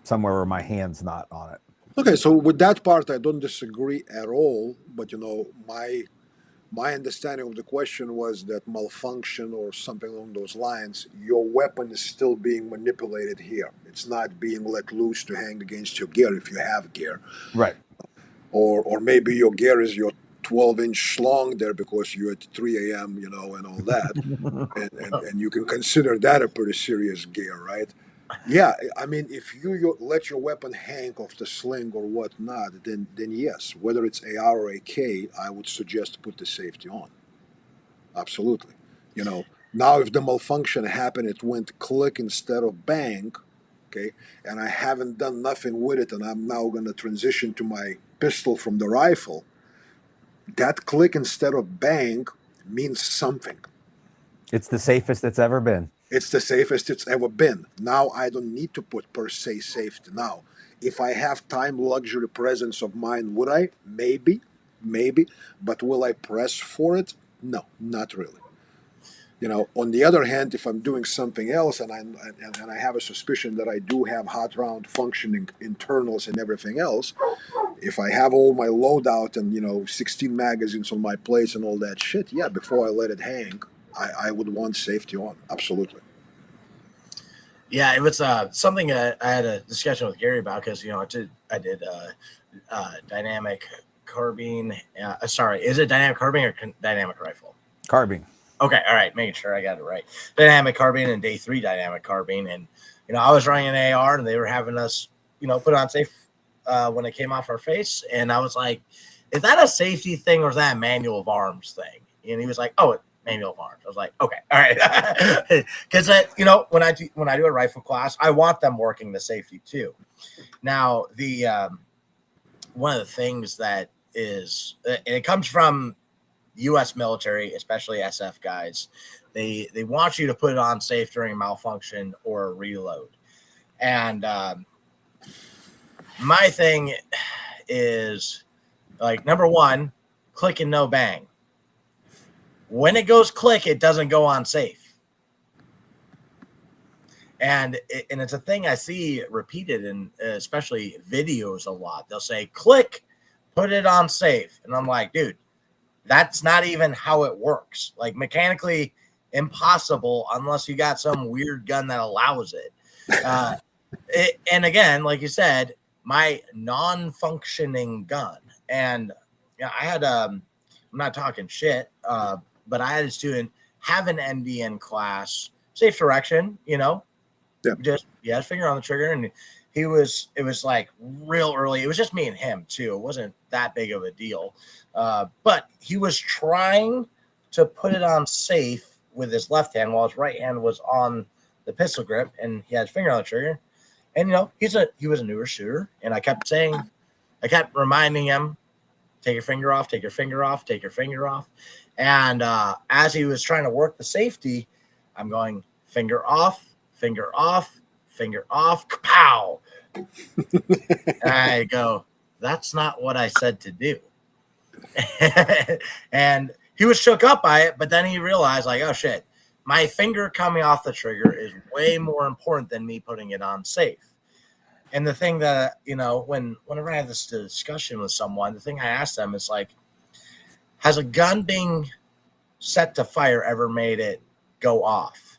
somewhere where my hand's not on it. Okay, so with that part, I don't disagree at all. But, my understanding of the question was that malfunction or something along those lines, your weapon is still being manipulated here. It's not being let loose to hang against your gear if you have gear. Right. Or maybe your gear is your 12-inch schlong there because you're at 3 a.m., and all that. and you can consider that a pretty serious gear, right? Yeah, I mean, if you let your weapon hang off the sling or whatnot, then yes, whether it's AR or AK, I would suggest to put the safety on. Absolutely. Now if the malfunction happened, it went click instead of bang, okay, and I haven't done nothing with it, and I'm now going to transition to my pistol from the rifle, that click instead of bang means something. It's the safest it's ever been. It's the safest it's ever been. Now I don't need to put per se safety now. If I have time, luxury, presence of mind, would I? Maybe. But will I press for it? No, not really. On the other hand, if I'm doing something else and I have a suspicion that I do have hot round functioning internals and everything else, if I have all my loadout and 16 magazines on my place and all that shit, yeah, before I let it hang, I would want safety on. Absolutely. Yeah, it was something I had a discussion with Gary about, because I did dynamic carbine. Sorry, is it dynamic carbine or dynamic rifle? Carbine. Okay, all right, making sure I got it right. Dynamic carbine and day 3 dynamic carbine, and I was running an AR, and they were having us put on safe when it came off our face, and I was like, "Is that a safety thing or is that a manual of arms thing?" And he was like, "Oh, it's manual of arms." I was like, "Okay, all right," because when I do a rifle class, I want them working the safety too. Now, the one of the things that is, and it comes from U.S. military, especially SF guys, they want you to put it on safe during a malfunction or a reload. And my thing is, like, number one, click and no bang. When it goes click, it doesn't go on safe. And it's a thing I see repeated in especially videos a lot. They'll say, click, put it on safe. And I'm like, dude, that's not even how it works. Like, mechanically impossible unless you got some weird gun that allows it. And again, like you said, my non-functioning gun. And I had I'm not talking shit, but I had a student have an NDN class, safe direction, just finger on the trigger, and it was like real early. It was just me and him too. It wasn't that big of a deal. But he was trying to put it on safe with his left hand while his right hand was on the pistol grip, and he had his finger on the trigger. And he was a newer shooter, and I kept reminding him, take your finger off, take your finger off, take your finger off. And as he was trying to work the safety, I'm going finger off, finger off, finger off, kapow. And I go, that's not what I said to do. And he was shook up by it, but then he realized, like, oh shit, my finger coming off the trigger is way more important than me putting it on safe. And the thing that, whenever I have this discussion with someone, the thing I ask them is like, has a gun being set to fire ever made it go off?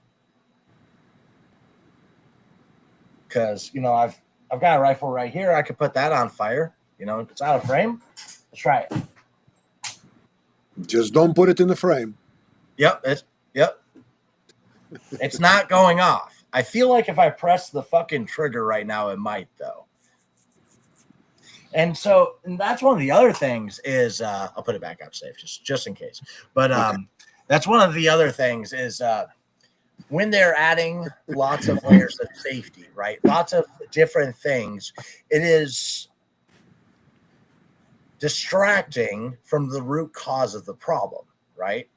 Because, I've got a rifle right here. I could put that on fire. It's out of frame. Let's try it. Just don't put it in the frame. Yep. It's not going off. I feel like if I press the fucking trigger right now, it might, though. And that's one of the other things is, I'll put it back up safe just in case. But okay. That's one of the other things is when they're adding lots of layers of safety, right? Lots of different things. It is distracting from the root cause of the problem, right?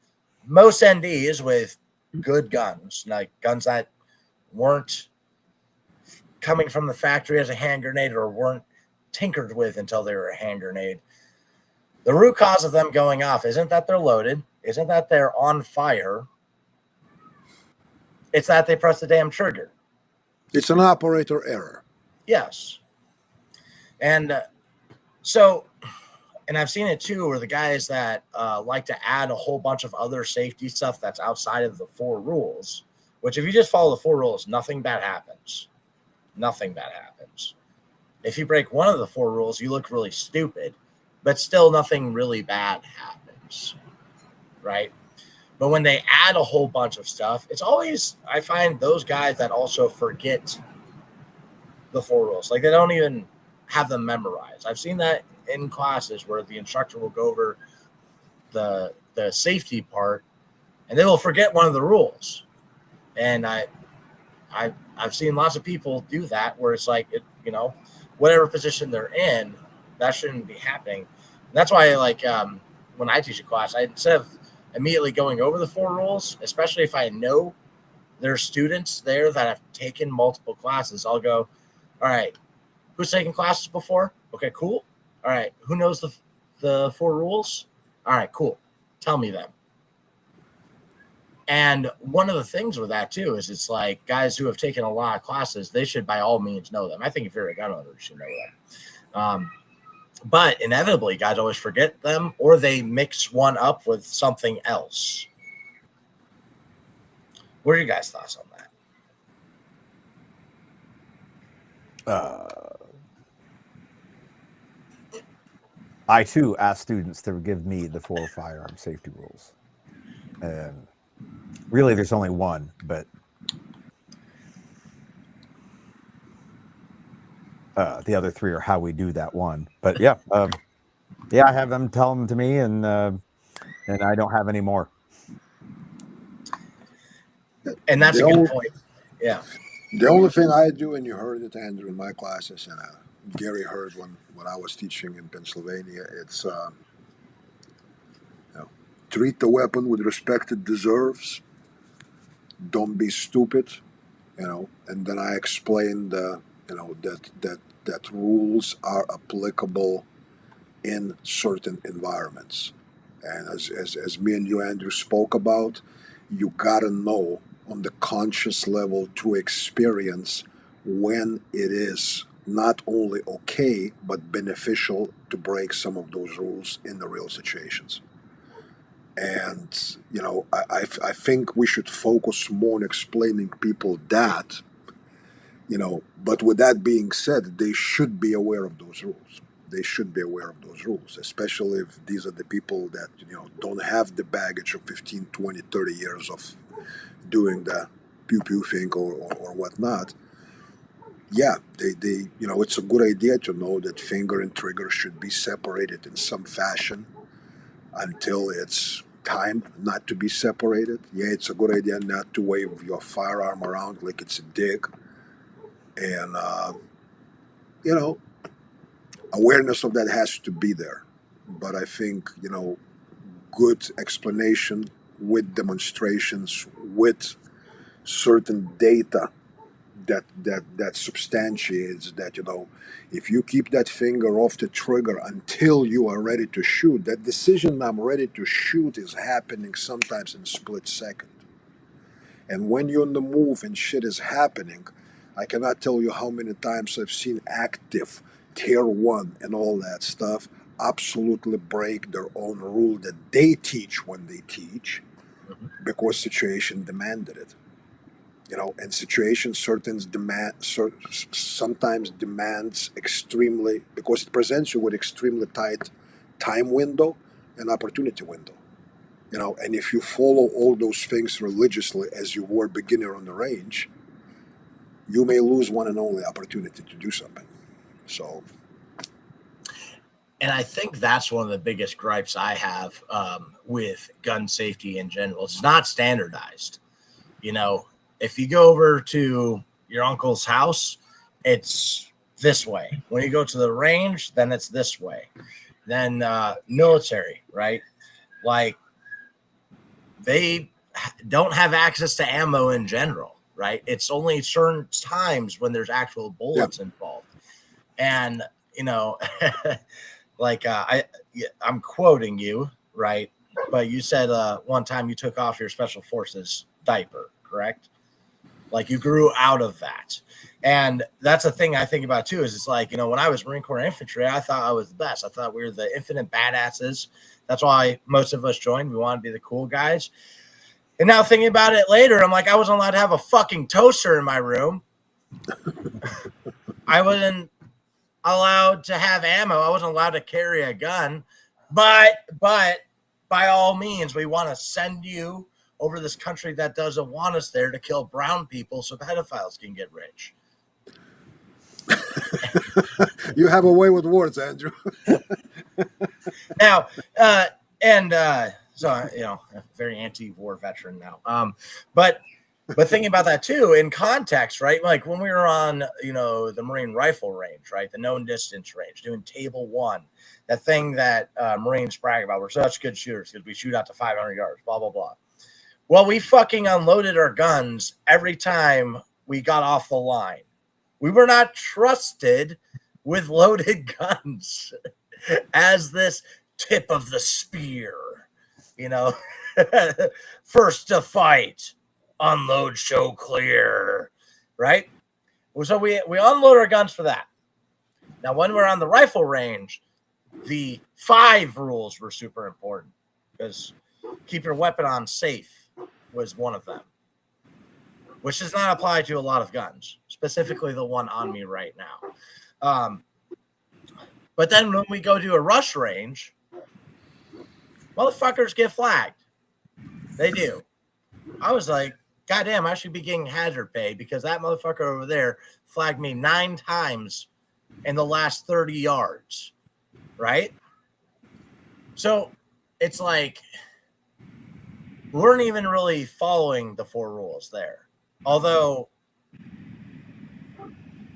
Most NDs with good guns, like guns that weren't coming from the factory as a hand grenade or weren't tinkered with until they were a hand grenade. The root cause of them going off isn't that they're loaded, isn't that they're on fire. It's that they press the damn trigger. It's an operator error. Yes. And and I've seen it too, where the guys that like to add a whole bunch of other safety stuff that's outside of the 4 rules, which if you just follow the 4 rules, nothing bad happens. Nothing bad happens. If you break one of the 4 rules, you look really stupid, but still nothing really bad happens, right? But when they add a whole bunch of stuff, it's always, I find those guys that also forget the 4 rules. Like, they don't even have them memorized. I've seen that in classes where the instructor will go over the safety part and they will forget one of the rules. And I've seen lots of people do that where it's like, whatever position they're in, that shouldn't be happening. And that's why, like, when I teach a class, instead of immediately going over the 4 rules, especially if I know there's students there that have taken multiple classes, I'll go, all right, Who's taken classes before? Okay, cool. All right. Who knows the 4 rules? All right, cool. Tell me them. And one of the things with that too is it's like guys who have taken a lot of classes, they should by all means know them. I think if you're a gun owner, you should know them. But inevitably, guys always forget them, or they mix one up with something else. What are your guys' thoughts on that? I too ask students to give me the 4 firearm safety rules, and really, there's only one, but the other 3 are how we do that one. But yeah, I have them tell them to me, and I don't have any more. And that's a good point. Yeah. The only thing I do, and you heard it, Andrew, in my classes, and Gary heard when I was teaching in Pennsylvania, it's treat the weapon with respect it deserves. Don't be stupid, And then I explained, that rules are applicable in certain environments. And as me and you, Andrew, spoke about, you gotta know on the conscious level to experience when it is not only okay but beneficial to break some of those rules in the real situations. And I think we should focus more on explaining people that, but with that being said, they should be aware of those rules. They should be aware of those rules, especially if these are the people that don't have the baggage of 15, 20, 30 years of doing the pew-pew thing or whatnot. Yeah, they it's a good idea to know that finger and trigger should be separated in some fashion until it's time not to be separated. Yeah, it's a good idea not to wave your firearm around like it's a dick. And, awareness of that has to be there. But I think, good explanation with demonstrations, with certain data that substantiates that, if you keep that finger off the trigger until you are ready to shoot, that decision I'm ready to shoot is happening sometimes in a split second. And when you're on the move and shit is happening, I cannot tell you how many times I've seen active tier 1 and all that stuff absolutely break their own rule that they teach when they teach because situation demanded it. And situation sometimes demands extremely, because it presents you with extremely tight time window and opportunity window. And if you follow all those things religiously as you were beginner on the range, you may lose one and only opportunity to do something. So, and I think that's one of the biggest gripes I have with gun safety in general. It's not standardized. If you go over to your uncle's house, it's this way. When you go to the range, then it's this way. Then military, right? Like, they don't have access to ammo in general, right? It's only certain times when there's actual bullets involved. And, like I'm quoting you, right? But you said one time you took off your special forces diaper, correct? Like, you grew out of that. And that's a thing I think about too, is it's like, when I was Marine Corps infantry, I thought I was the best. I thought we were the infinite badasses. That's why most of us joined. We wanted to be the cool guys. And now thinking about it later, I'm like, I wasn't allowed to have a fucking toaster in my room. I wasn't allowed to have ammo. I wasn't allowed to carry a gun. But by all means, we want to send you over this country that doesn't want us there to kill brown people so pedophiles can get rich. You have a way with words, Andrew. Now, so, a very anti-war veteran now. But thinking about that too, in context, right? Like when we were on, the Marine rifle range, right? The known distance range, doing table 1, that thing that Marines brag about. We're such good shooters because we shoot out to 500 yards, blah, blah, blah. Well, we fucking unloaded our guns every time we got off the line. We were not trusted with loaded guns as this tip of the spear, you know, first to fight, unload, show clear, right? So we unload our guns for that. Now, when we're on the rifle range, the 5 rules were super important because keep your weapon on safe was one of them, which does not apply to a lot of guns, specifically the one on me right now. But then when we go to a rush range, motherfuckers get flagged. They do. I was like, goddamn, I should be getting hazard pay because that motherfucker over there flagged me 9 times in the last 30 yards, right? So it's like we weren't even really following the 4 rules there. Although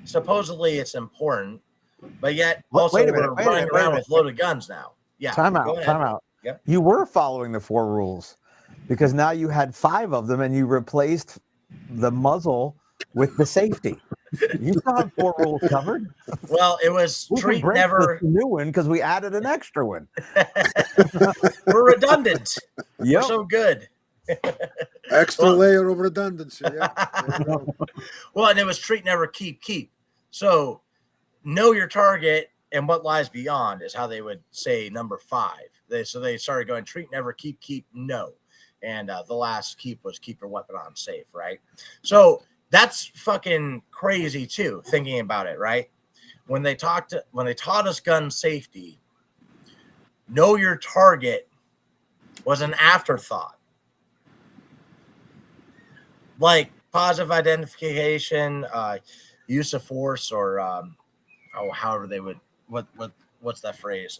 supposedly it's important, but yet also we're running around with loaded guns now. Yeah. Time out. Yep. You were following the 4 rules because now you had 5 of them and you replaced the muzzle with the safety. You still have 4 rules covered. Well, it was treat never new one because we added an extra one. We're redundant. Yep. We're so good. Extra layer of redundancy. Yeah. Well, and it was treat never keep. So know your target and what lies beyond is how they would say number 5. They started going treat never keep no. And the last keep was keep your weapon on safe, right? So that's fucking crazy too, thinking about it, right? When they taught us gun safety, know your target was an afterthought. Like positive identification, use of force, or however they would what's that phrase?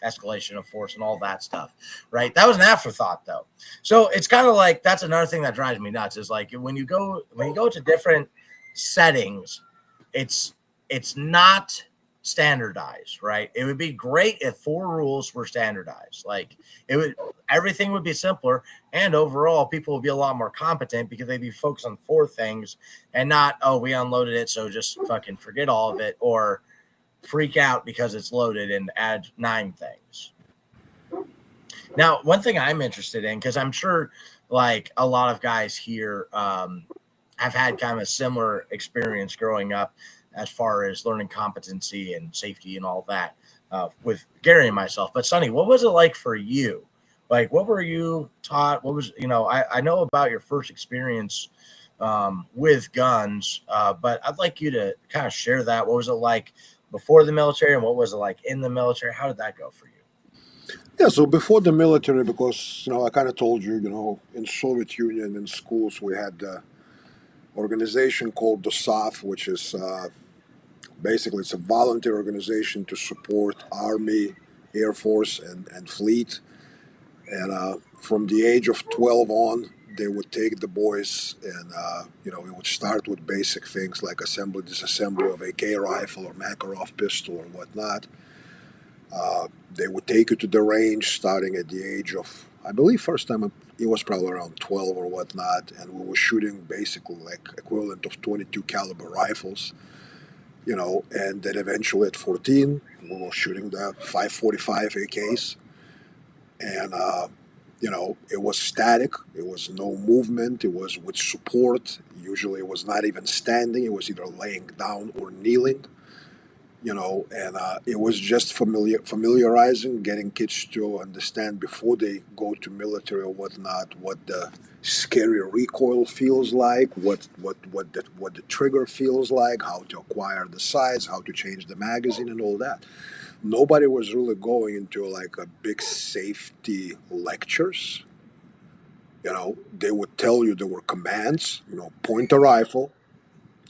Escalation of force and all that stuff, right? That was an afterthought though. So it's kind of like that's another thing that drives me nuts is like when you go to different settings, it's not standardized, right? It would be great if 4 rules were standardized. Like everything would be simpler, and overall people would be a lot more competent because they'd be focused on 4 things and not, oh, we unloaded it, so just fucking forget all of it, or freak out because it's loaded and add 9 things. Now, one thing I'm interested in, because I'm sure like a lot of guys here have had kind of a similar experience growing up as far as learning competency and safety and all that with Gary and myself. But Sonny, what was it like for you? Like, what were you taught? What was, I know about your first experience with guns, but I'd like you to kind of share that. What was it like before the military, and what was it like in the military? How did that go for you? Yeah, so before the military, because I kind of told you, in Soviet Union in schools we had the organization called the SOF, which is basically it's a volunteer organization to support Army, Air Force, and Fleet. And from the age of 12 on, they would take the boys and it would start with basic things like assembly, disassembly of AK rifle or Makarov pistol or whatnot. They would take you to the range starting at the age of, I believe first time it was probably around 12 or whatnot, and we were shooting basically like equivalent of 22 caliber rifles, and then eventually at 14 we were shooting the 545 AKs, and it was static, it was no movement, it was with support. Usually it was not even standing, it was either laying down or kneeling. And it was just familiarizing, getting kids to understand before they go to military or whatnot, what the scary recoil feels like, what the trigger feels like, how to acquire the sights, how to change the magazine, and all that. Nobody was really going into like a big safety lectures. They would tell you there were commands. Point a rifle,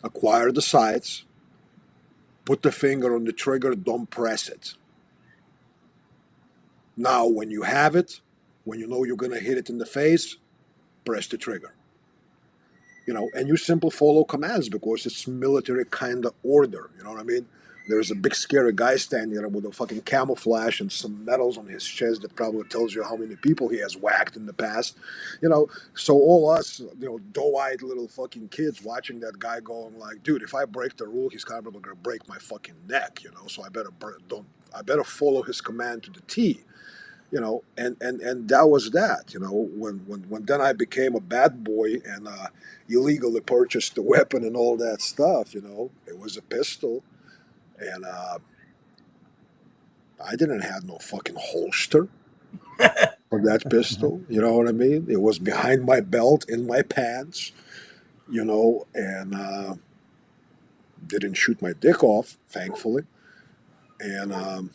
acquire the sights. Put the finger on the trigger, don't press it. Now, when you have it, when you know you're going to hit it in the face, press the trigger. And you simply follow commands because it's military kind of order. You know what I mean? There's a big scary guy standing there with a fucking camouflage and some medals on his chest that probably tells you how many people he has whacked in the past. So all us, doe-eyed little fucking kids watching that guy going like, dude, if I break the rule, he's probably gonna break my fucking neck. So I better follow his command to the T. And that was that. When then I became a bad boy and illegally purchased the weapon and all that stuff. It was a pistol, and I didn't have no fucking holster for that pistol. You know what I mean? It was behind my belt in my pants. And didn't shoot my dick off, thankfully. And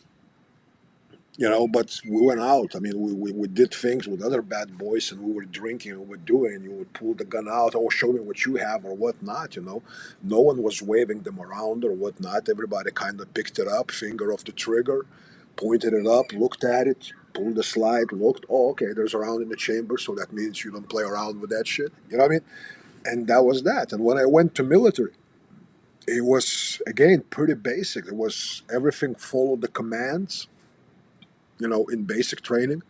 but we went out. I mean, we did things with other bad boys, and we were drinking and we were doing, and you would pull the gun out, oh, show me what you have or whatnot. No one was waving them around or whatnot. Everybody kind of picked it up, finger off the trigger, pointed it up, looked at it, pulled the slide, looked, oh, okay, there's a round in the chamber, so that means you don't play around with that shit. You know what I mean? And that was that. And when I went to military, it was, again, pretty basic. It was everything followed the commands, in basic training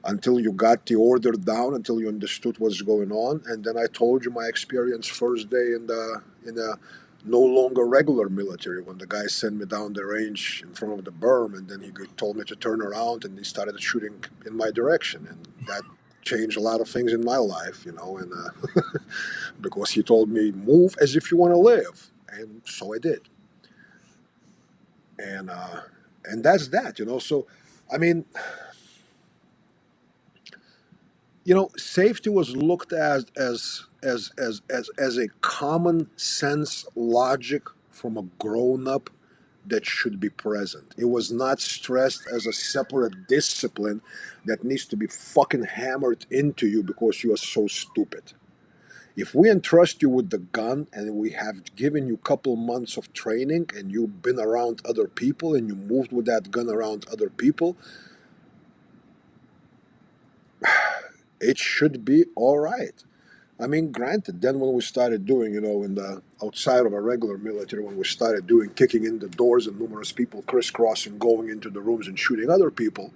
until you got the order down, until you understood what's going on. And then I told you my experience first day in the no longer regular military, when the guy sent me down the range in front of the berm, and then he told me to turn around, and he started shooting in my direction. And that changed a lot of things in my life, and because he told me, move as if you want to live. And so I did. And that's that, So, I mean, safety was looked at as a common sense logic from a grown up that should be present. It was not stressed as a separate discipline that needs to be fucking hammered into you because you are so stupid. If we entrust you with the gun and we have given you a couple months of training and you've been around other people and you moved with that gun around other people, it should be all right. I mean, granted, then when we started doing, in the outside of a regular military, when we started doing kicking in the doors and numerous people crisscrossing, going into the rooms and shooting other people,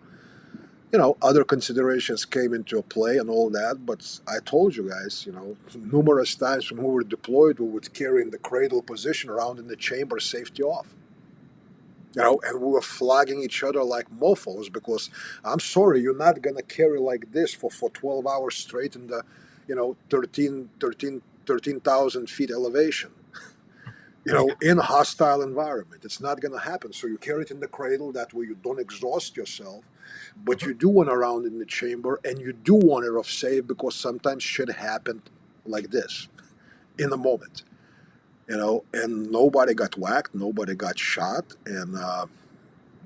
other considerations came into play and all that. But I told you guys, numerous times when we were deployed, we would carry in the cradle position around in the chamber, safety off. And we were flogging each other like mofos because I'm sorry, you're not going to carry like this for 12 hours straight in the, 13,000 feet elevation, in a hostile environment. It's not going to happen. So you carry it in the cradle. That way you don't exhaust yourself. But you do want around in the chamber, and you do want it off safe because sometimes shit happened like this in a moment. And nobody got whacked, nobody got shot, and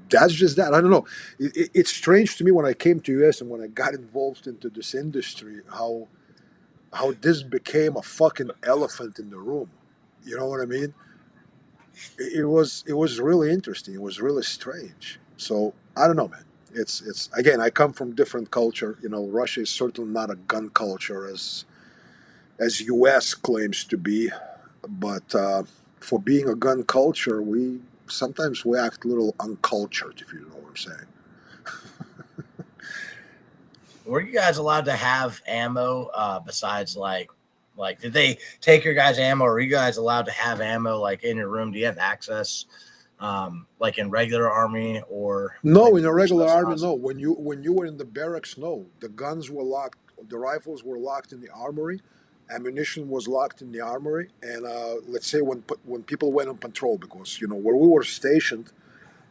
that's just that. I don't know. It's strange to me when I came to US and when I got involved into this industry, how this became a fucking elephant in the room. You know what I mean? It was really interesting. It was really strange. So I don't know, man. It's again, I come from different culture. Russia is certainly not a gun culture as US claims to be, but for being a gun culture, we sometimes act a little uncultured, if you know what I'm saying. Were you guys allowed to have ammo besides like did they take your guys' ammo, or are you guys allowed to have ammo like in your room? Do you have access like in regular army or no? In a regular army, no. When you were in the barracks, no. The guns were locked, the rifles were locked in the armory, ammunition was locked in the armory, and let's say when people went on patrol, because where we were stationed,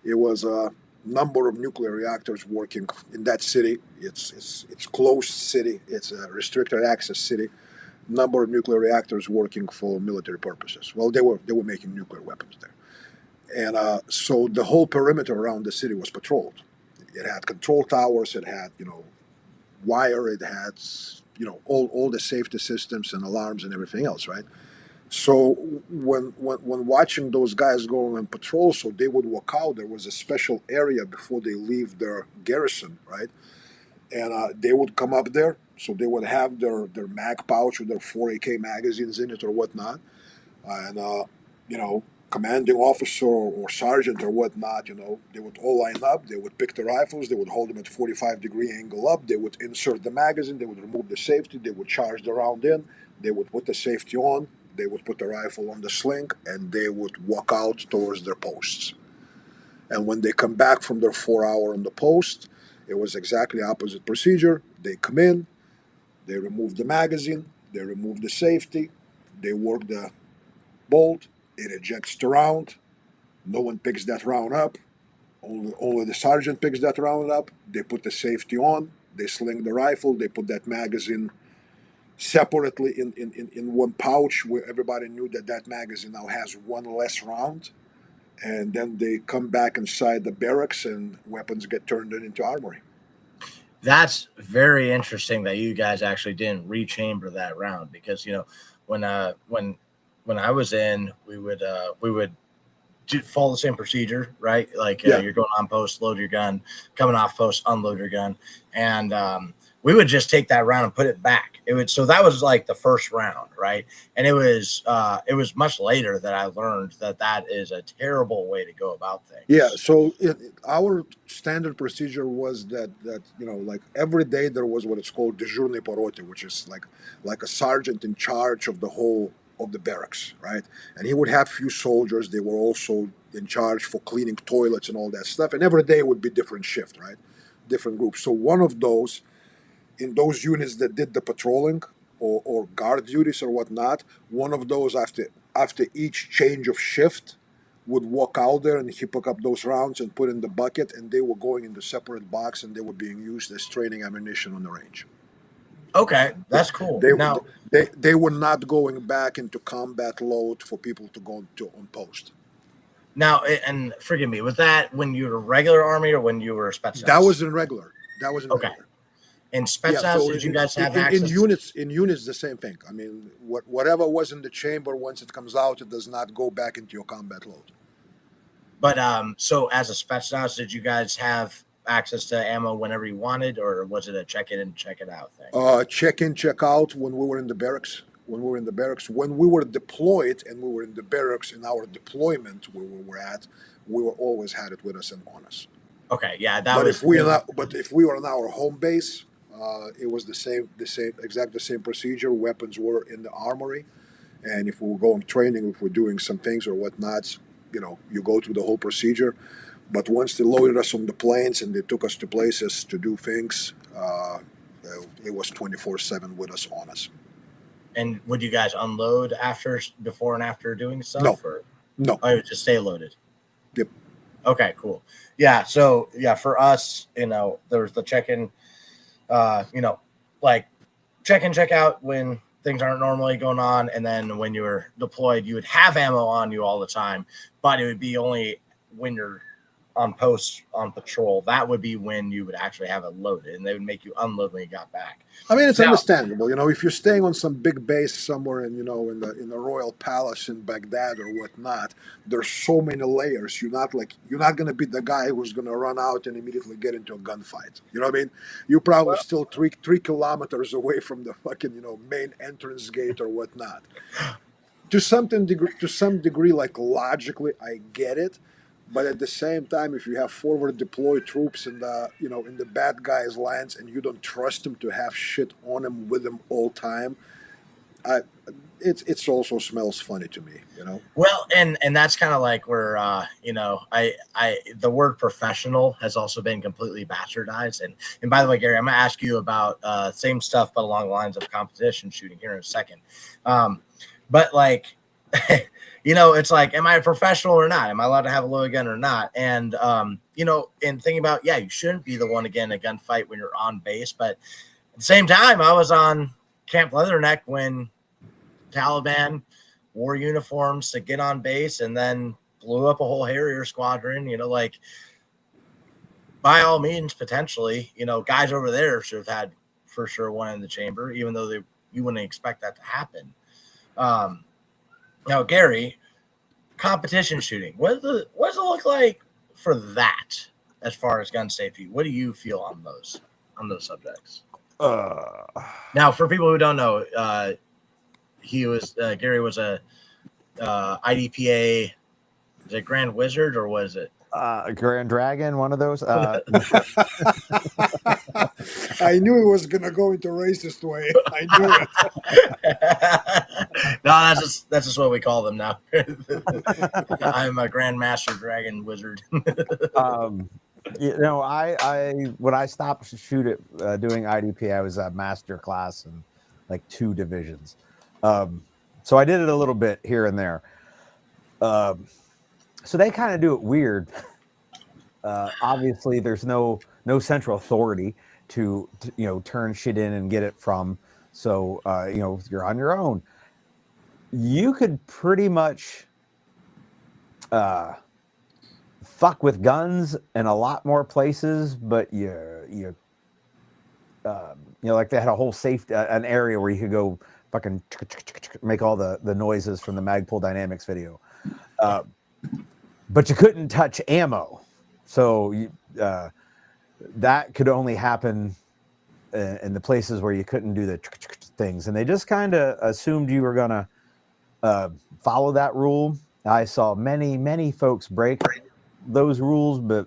it was a number of nuclear reactors working in that city. It's closed city. It's a restricted access city. Number of nuclear reactors working for military purposes. Well, they were making nuclear weapons there, and so the whole perimeter around the city was patrolled. It had control towers. It had wire. It had all the safety systems and alarms and everything else, right? So when watching those guys going on patrol, so they would walk out. There was a special area before they leave their garrison, right? And they would come up there. So they would have their mag pouch with their 4 AK magazines in it or whatnot, and commanding officer or sergeant or whatnot, they would all line up. They would pick the rifles. They would hold them at 45-degree angle up. They would insert the magazine. They would remove the safety. They would charge the round in. They would put the safety on. They would put the rifle on the sling, and they would walk out towards their posts. And when they come back from their 4 hour on the post, it was exactly opposite procedure. They come in, they remove the magazine, they remove the safety, they work the bolt, it ejects the round. No one picks that round up. Only the sergeant picks that round up. They put the safety on, they sling the rifle, they put that magazine separately in one pouch where everybody knew that magazine now has one less round. And then they come back inside the barracks and weapons get turned into armory. That's very interesting that you guys actually didn't rechamber that round, because when I was in, we would follow the same procedure, right? Like you're going on post, load your gun, coming off post, unload your gun, and we would just take that round and put it back. So that was like the first round, right? And it was much later that I learned that is a terrible way to go about things. Yeah. So our standard procedure was that like every day there was what it's called дежурный по роте, which is like a sergeant in charge of the whole of the barracks, right? And he would have few soldiers. They were also in charge for cleaning toilets and all that stuff. And every day would be different shift, right? Different groups. So one of those, in those units that did the patrolling or guard duties or whatnot, one of those after each change of shift would walk out there and he pick up those rounds and put in the bucket, and they were going in the separate box and they were being used as training ammunition on the range. Okay, that's cool. They were not going back into combat load for people to go to on post. Now, and forgive me, was that when you were regular Army or when you were Spetsnaz? That was in regular. Okay. In Spetsnaz, did you guys have access? In units, the same thing. I mean, whatever was in the chamber, once it comes out, it does not go back into your combat load. But so as a Spetsnaz, did you guys have access to ammo whenever you wanted, or was it a check in and check it out thing? Check in, check out when we were in the barracks. When we were deployed and we were in the barracks in our deployment where we were at, we were always had it with us and on us. Okay, yeah, but if we were on our home base, it was the same procedure. Weapons were in the armory, and if we were going training, if we're doing some things or whatnot, you go through the whole procedure. But once they loaded us on the planes and they took us to places to do things, it was 24/7 with us on us. And would you guys unload before and after doing stuff? No. Oh, it would just stay loaded. Yep. Okay, cool. Yeah. So yeah, for us, there was the check-in, like check-in, check-out when things aren't normally going on. And then when you were deployed, you would have ammo on you all the time, but it would be only when you're on post on patrol. That would be when you would actually have it loaded, and they would make you unload when you got back. I mean, it's understandable. If you're staying on some big base somewhere in the Royal Palace in Baghdad or whatnot, there's so many layers. You're not going to be the guy who's going to run out and immediately get into a gunfight. You know what I mean? You're probably still 3 kilometers away from the fucking main entrance gate or whatnot. To some degree, like logically, I get it. But at the same time, if you have forward deployed troops in the bad guys' lines and you don't trust them to have shit on them with them all time, it also smells funny to me, Well, and that's kind of like where the word professional has also been completely bastardized. And by the way, Gary, I'm gonna ask you about same stuff, but along the lines of competition shooting here in a second. But like. It's like, am I a professional or not? Am I allowed to have a loaded gun or not? And, and thinking about, you shouldn't be the one to get in a gunfight when you're on base. But at the same time, I was on Camp Leatherneck when Taliban wore uniforms to get on base and then blew up a whole Harrier squadron, by all means, potentially, guys over there should have had for sure one in the chamber, even though you wouldn't expect that to happen. Now, Gary, competition shooting, what does it look like for that as far as gun safety? What do you feel on those subjects? Now, for people who don't know, Gary was a IDPA Is it Grand Wizard or was it? Grand Dragon, one of those. I knew it was gonna go into racist way. I knew it. No, that's just what we call them now. I'm a Grandmaster Dragon Wizard. I when I stopped doing IDP, I was a master class in like 2 divisions. So I did it a little bit here and there. So they kind of do it weird. Obviously, there's no central authority to turn shit in and get it from. So you're on your own. You could pretty much fuck with guns in a lot more places, but like they had a whole an area where you could go fucking make all the noises from the Magpul Dynamics video. But you couldn't touch ammo. So that could only happen in the places where you couldn't do the things. And they just kind of assumed you were going to follow that rule. I saw many folks break those rules, but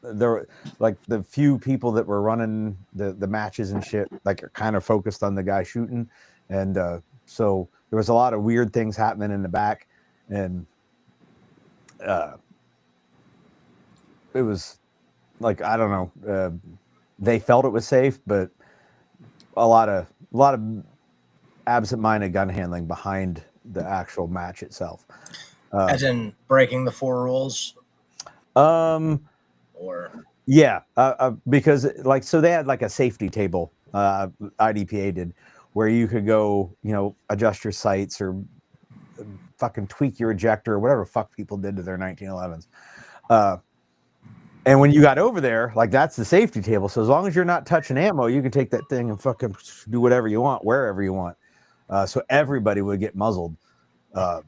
there were like the few people that were running the matches and shit, like are kind of focused on the guy shooting. And so there was a lot of weird things happening in the back. And it was like, I don't know, they felt it was safe, but a lot of absent-minded gun handling behind the actual match itself. As in breaking the 4 rules? Or because so they had like a safety table, IDPA did, where you could go, adjust your sights or fucking tweak your ejector or whatever fuck people did to their 1911s. And when you got over there, like that's the safety table. So as long as you're not touching ammo, you can take that thing and fucking do whatever you want, wherever you want. So everybody would get muzzled. But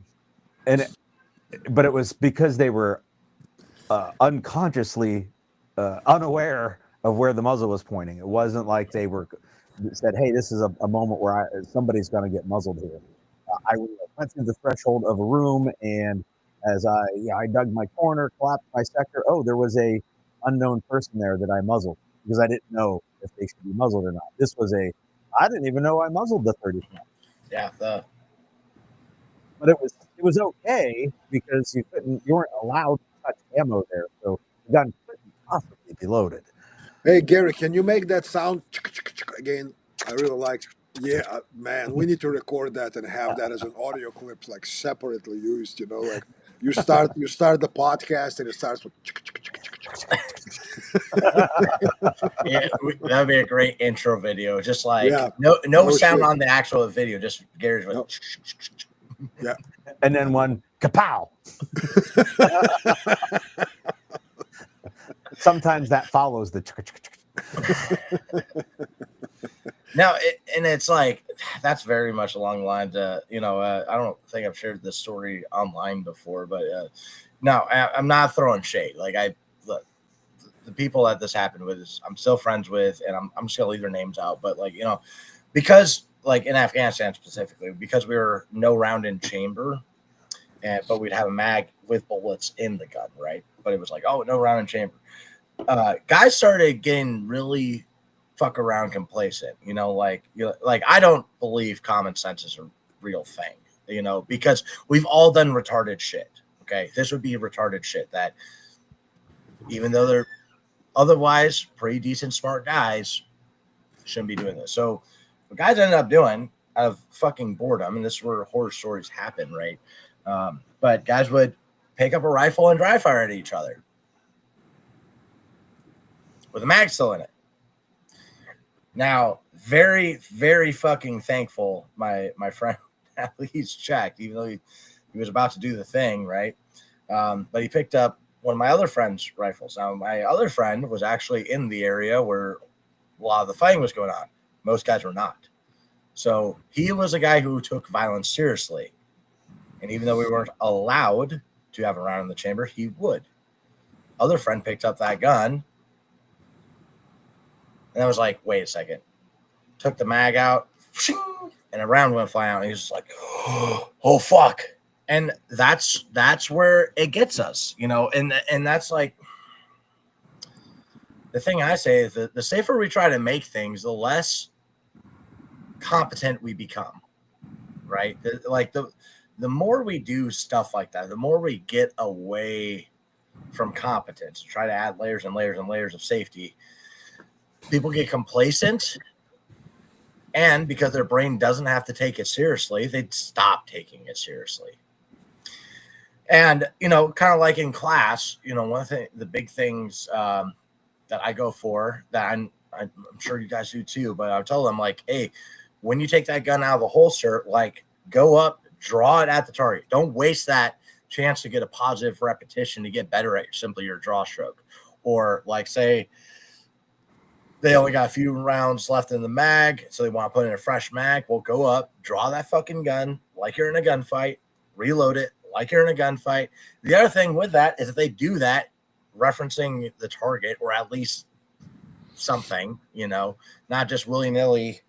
it was because they were unconsciously unaware of where the muzzle was pointing. It wasn't like they said, hey, this is a moment where somebody's going to get muzzled here. I went through the threshold of a room, and as I dug my corner, collapsed my sector. Oh, there was a unknown person there that I muzzled because I didn't know if they should be muzzled or not. This was I didn't even know I muzzled the 30. Yeah, but it was okay because you weren't allowed to touch ammo there, so the gun couldn't possibly be loaded. Hey Gary, can you make that sound again? I really like. Yeah, man, we need to record that and have that as an audio clip, like separately used. Like you start the podcast and it starts with. Yeah, that would be a great intro video. Just like no sound on the actual video, just Gary's like. Yeah, and then one kapow. Sometimes that follows the. Now, it's like that's very much along the lines. I don't think I've shared this story online before, but no, I'm not throwing shade. Like look, the people that this happened with I'm still friends with, and I'm just gonna leave their names out. But because like in Afghanistan specifically, because we were no round in chamber, but we'd have a mag with bullets in the gun, right? But it was like, oh, no round in chamber. Guys started getting really fuck around complacent, like I don't believe common sense is a real thing, because we've all done retarded shit. Okay, this would be retarded shit that even though they're otherwise pretty decent, smart guys, shouldn't be doing this. So what guys ended up doing out of fucking boredom, and this is where horror stories happen, right? But guys would pick up a rifle and dry fire at each other with a mag still in it. Now, very, very fucking thankful my friend at least checked, even though he was about to do the thing, right? But he picked up one of my other friend's rifles. Now, my other friend was actually in the area where a lot of the fighting was going on. Most guys were not. So he was a guy who took violence seriously. And even though we weren't allowed to have a round in the chamber, he would. Other friend picked up that gun. And I was like, wait a second. Took the mag out, and a round went flying out. And he was just like, oh, fuck. And that's where it gets us, you know, and that's like the thing I say is that the safer we try to make things, the less competent we become, right? The more we do stuff like that, the more we get away from competence, try to add layers and layers and layers of safety, people get complacent, and because their brain doesn't have to take it seriously, they'd stop taking it seriously. And, you know, kind of like in class, you know, one thing, the big things that I go for that I'm sure you guys do too, but I'll tell them, like, hey, when you take that gun out of the holster, like, go up, draw it at the target. Don't waste that chance to get a positive repetition to get better at simply your draw stroke. Or like, say they only got a few rounds left in the mag, so they want to put in a fresh mag. Well, go up, draw that fucking gun like you're in a gunfight, reload it like you're in a gunfight. The other thing with that is if they do that, referencing the target or at least something, you know, not just willy-nilly,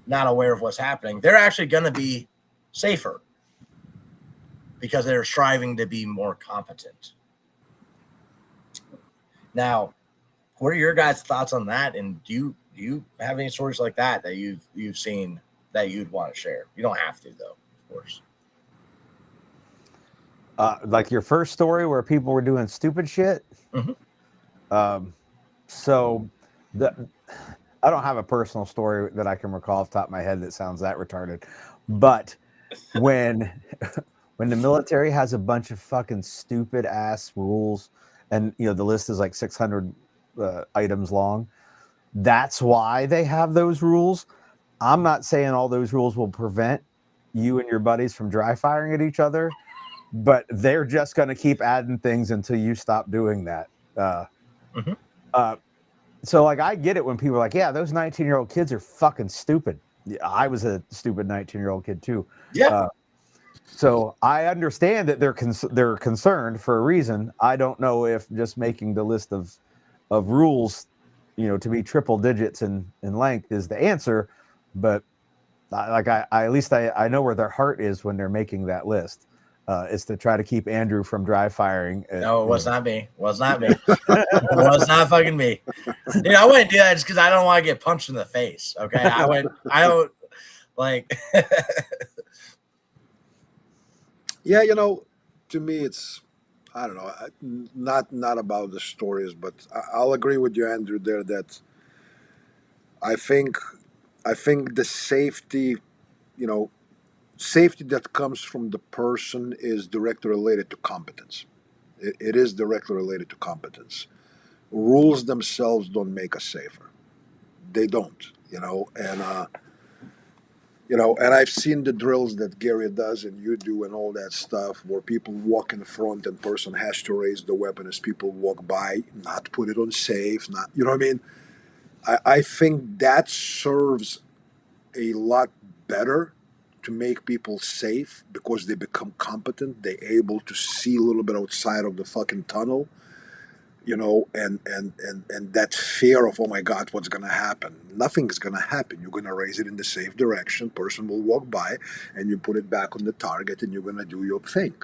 not aware of what's happening, they're actually going to be safer because they're striving to be more competent. Now, what are your guys' thoughts on that? And do you have any stories like that you've seen that you'd want to share? You don't have to, though, of course. Like your first story where people were doing stupid shit. Mm-hmm. So I don't have a personal story that I can recall off the top of my head that sounds that retarded, but when the military has a bunch of fucking stupid ass rules, and you know the list is like 600 items long, that's why they have those rules. I'm not saying all those rules will prevent you and your buddies from dry firing at each other, but they're just going to keep adding things until you stop doing that. So like I get it when people are like, yeah, those 19-year-old kids are fucking stupid. Yeah, I was a stupid 19-year-old kid too. Yeah. So I understand that they're concerned for a reason. I don't know if just making the list of rules, you know, to be triple digits in length is the answer, but I at least I know where their heart is when they're making that list. Is to try to keep Andrew from dry firing. No, it was not me. It was not me. It was not fucking me. You know, I wouldn't do that just because I don't want to get punched in the face. Okay. I don't like. Yeah, you know, to me, it's, I don't know, not about the stories, but I'll agree with you, Andrew, there that I think the safety, you know, safety that comes from the person is directly related to competence. It is directly related to competence. Rules themselves don't make us safer. They don't, you know, and I've seen the drills that Gary does and you do and all that stuff where people walk in front and person has to raise the weapon as people walk by, not put it on safe, not, you know what I mean? I think that serves a lot better to make people safe because they become competent. They're able to see a little bit outside of the fucking tunnel, you know, and that fear of, oh my God, what's going to happen? Nothing's going to happen. You're going to raise it in the safe direction. Person will walk by and you put it back on the target and you're going to do your thing.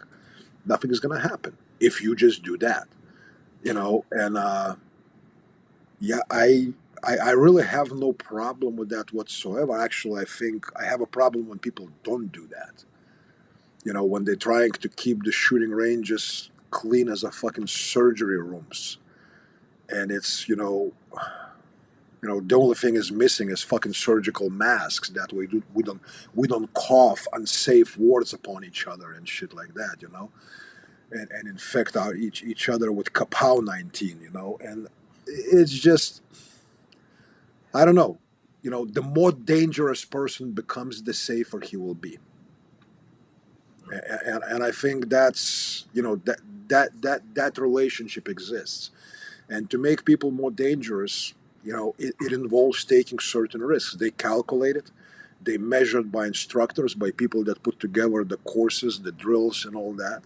Nothing is going to happen if you just do that, you know, and yeah, I really have no problem with that whatsoever. Actually, I think I have a problem when people don't do that. You know, when they're trying to keep the shooting ranges clean as a fucking surgery rooms, and it's the only thing is missing is fucking surgical masks. That way, we don't cough unsafe words upon each other and shit like that. You know, and infect each other with Kapow 19. You know, and it's just. I don't know. You know, the more dangerous person becomes, the safer he will be. And I think that's, you know, that relationship exists. And to make people more dangerous, you know, it involves taking certain risks. They calculate it. They measured by instructors, by people that put together the courses, the drills, and all that.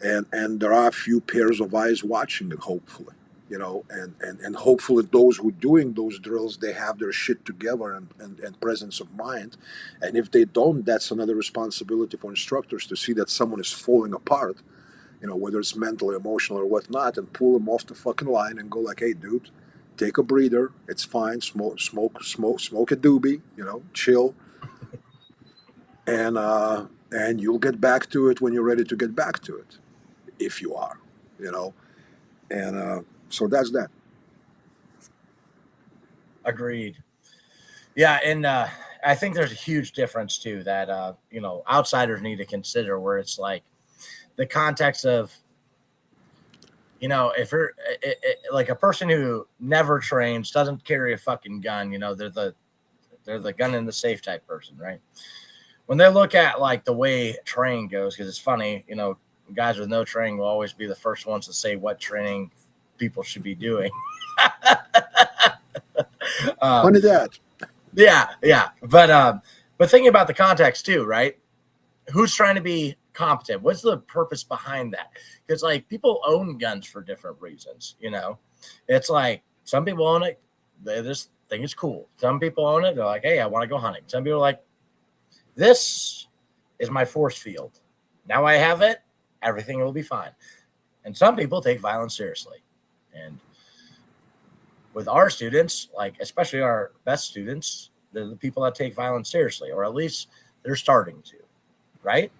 And there are a few pairs of eyes watching it, hopefully. and hopefully those who doing those drills, they have their shit together and presence of mind. And if they don't, that's another responsibility for instructors to see that someone is falling apart, whether it's mental, emotional, or whatnot, and pull them off the fucking line and go like, hey, dude, take a breather. It's fine. Smoke a doobie. Chill, and you'll get back to it when you're ready to get back to it, if you are, and so that's that. Agreed. Yeah, and I think there's a huge difference too that outsiders need to consider, where it's like the context of, if you're like a person who never trains, doesn't carry a fucking gun, they're the gun in the safe type person, right? When they look at like the way training goes, because it's funny, guys with no training will always be the first ones to say what training people should be doing. Funny that. Yeah. But thinking about the context too, right? Who's trying to be competent? What's the purpose behind that? Because like people own guns for different reasons. It's like some people own it, they just think it's cool. Some people own it, they're like, hey, I want to go hunting. Some people are like, this is my force field. Now I have it, everything will be fine. And some people take violence seriously. And with our students, like especially our best students, they're the people that take violence seriously, or at least they're starting to, right?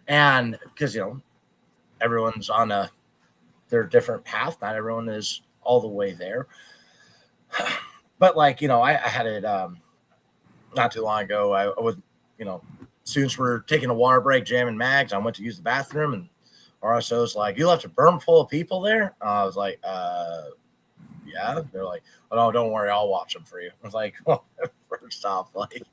And because everyone's on their different path. Not everyone is all the way there. But like I had it not too long ago. I was students were taking a water break, jamming mags. I went to use the bathroom, and RSO was like, "You left a berm full of people there?" I was like, yeah. They're like, "Oh no, don't worry, I'll watch them for you." I was like, well, first off, like,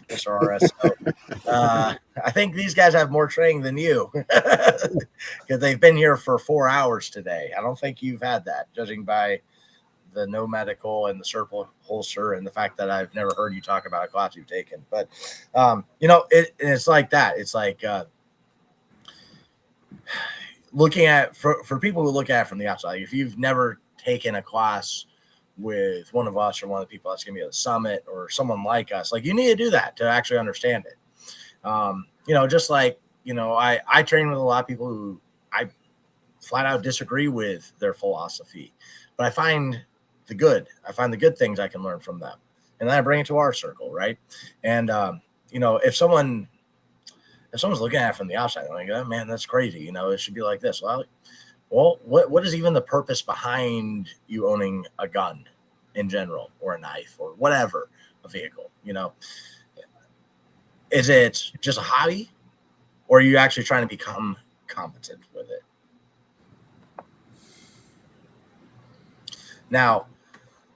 Mr. RSO, I think these guys have more training than you because they've been here for 4 hours today. I don't think you've had that, judging by the no medical and the circle holster and the fact that I've never heard you talk about a class you've taken. But it's like that. It's like looking at for people who look at it from the outside. If you've never taken a class with one of us or one of the people that's going to be at the summit or someone like us, like you need to do that to actually understand it. Just like I train with a lot of people who I flat out disagree with their philosophy, but I find the good things I can learn from them, and then I bring it to our circle, right? And if someone's looking at it from the outside, they're like, "Oh man, that's crazy," it should be like this. Well, what is even the purpose behind you owning a gun in general, or a knife, or whatever, a vehicle? Is it just a hobby, or are you actually trying to become competent with it? Now,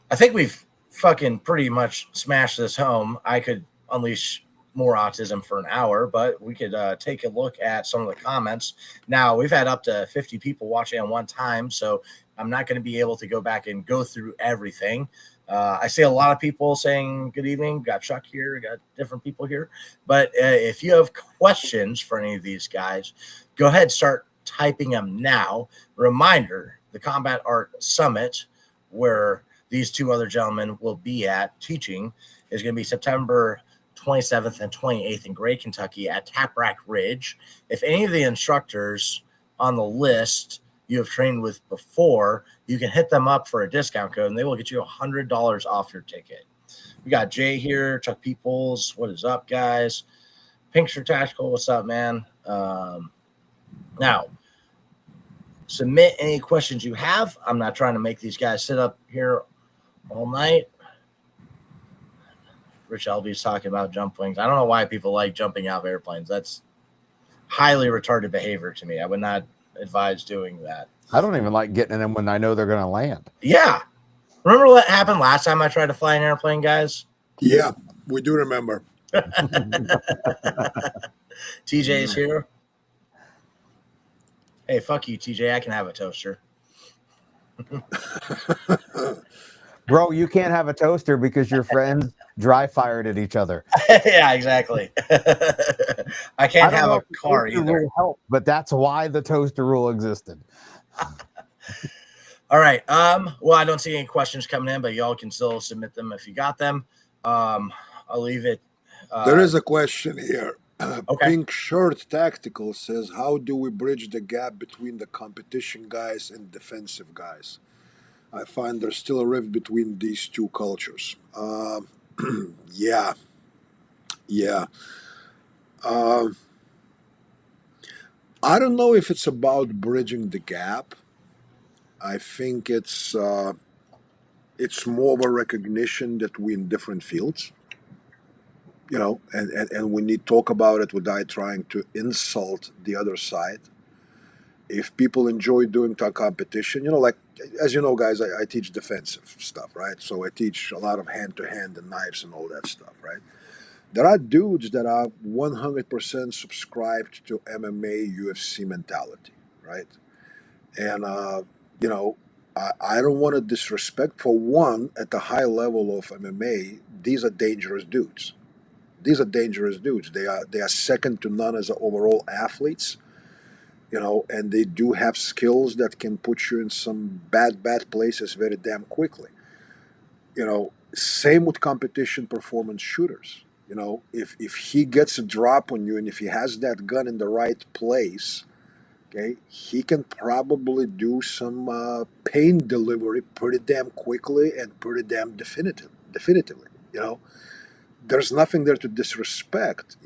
I think we've fucking pretty much smashed this home. I could unleash more autism for an hour, but we could take a look at some of the comments. Now, we've had up to 50 people watching at one time, so I'm not going to be able to go back and go through everything. I see a lot of people saying good evening. Got Chuck here, got different people here. But if you have questions for any of these guys, go ahead, start typing them now. Reminder, the Combat Art Summit, where these two other gentlemen will be at teaching, is going to be September 27th and 28th in Gray, Kentucky at Taprack Ridge. If any of the instructors on the list you have trained with before, you can hit them up for a discount code and they will get you $100 off your ticket. We got Jay here, Chuck Peoples. What is up, guys? Pinkster Tactical, what's up, man? Now, submit any questions you have. I'm not trying to make these guys sit up here all night. Rich Alby's talking about jump wings. I don't know why people like jumping out of airplanes. That's highly retarded behavior to me. I would not advise doing that. I don't even like getting in them when I know they're going to land. Yeah. Remember what happened last time I tried to fly an airplane, guys? Yeah, we do remember. TJ's here. Hey, fuck you, TJ. I can have a toaster. Bro, you can't have a toaster because your friends dry fired at each other. Yeah, exactly. I can't have a car either. Help, but that's why the toaster rule existed. All right. Well, I don't see any questions coming in, but y'all can still submit them if you got them. I'll leave it. There is a question here. Okay. Pink Shirt Tactical says, how do we bridge the gap between the competition guys and defensive guys? I find there's still a rift between these two cultures. Yeah, yeah. Um, I don't know if it's about bridging the gap. I think it's more of a recognition that we're in different fields, and we need to talk about it without trying to insult the other side. If people enjoy doing competition, like, as you know, guys, I teach defensive stuff, right? So I teach a lot of hand to hand and knives and all that stuff, right? There are dudes that are 100% subscribed to MMA UFC mentality, right? And I don't want to disrespect. For one, at the high level of MMA, these are dangerous dudes. These are dangerous dudes. They are second to none as overall athletes, and they do have skills that can put you in some bad places very damn quickly. Same with competition performance shooters. If he gets a drop on you and if he has that gun in the right place, okay, he can probably do some pain delivery pretty damn quickly and pretty damn definitively. There's nothing there to disrespect,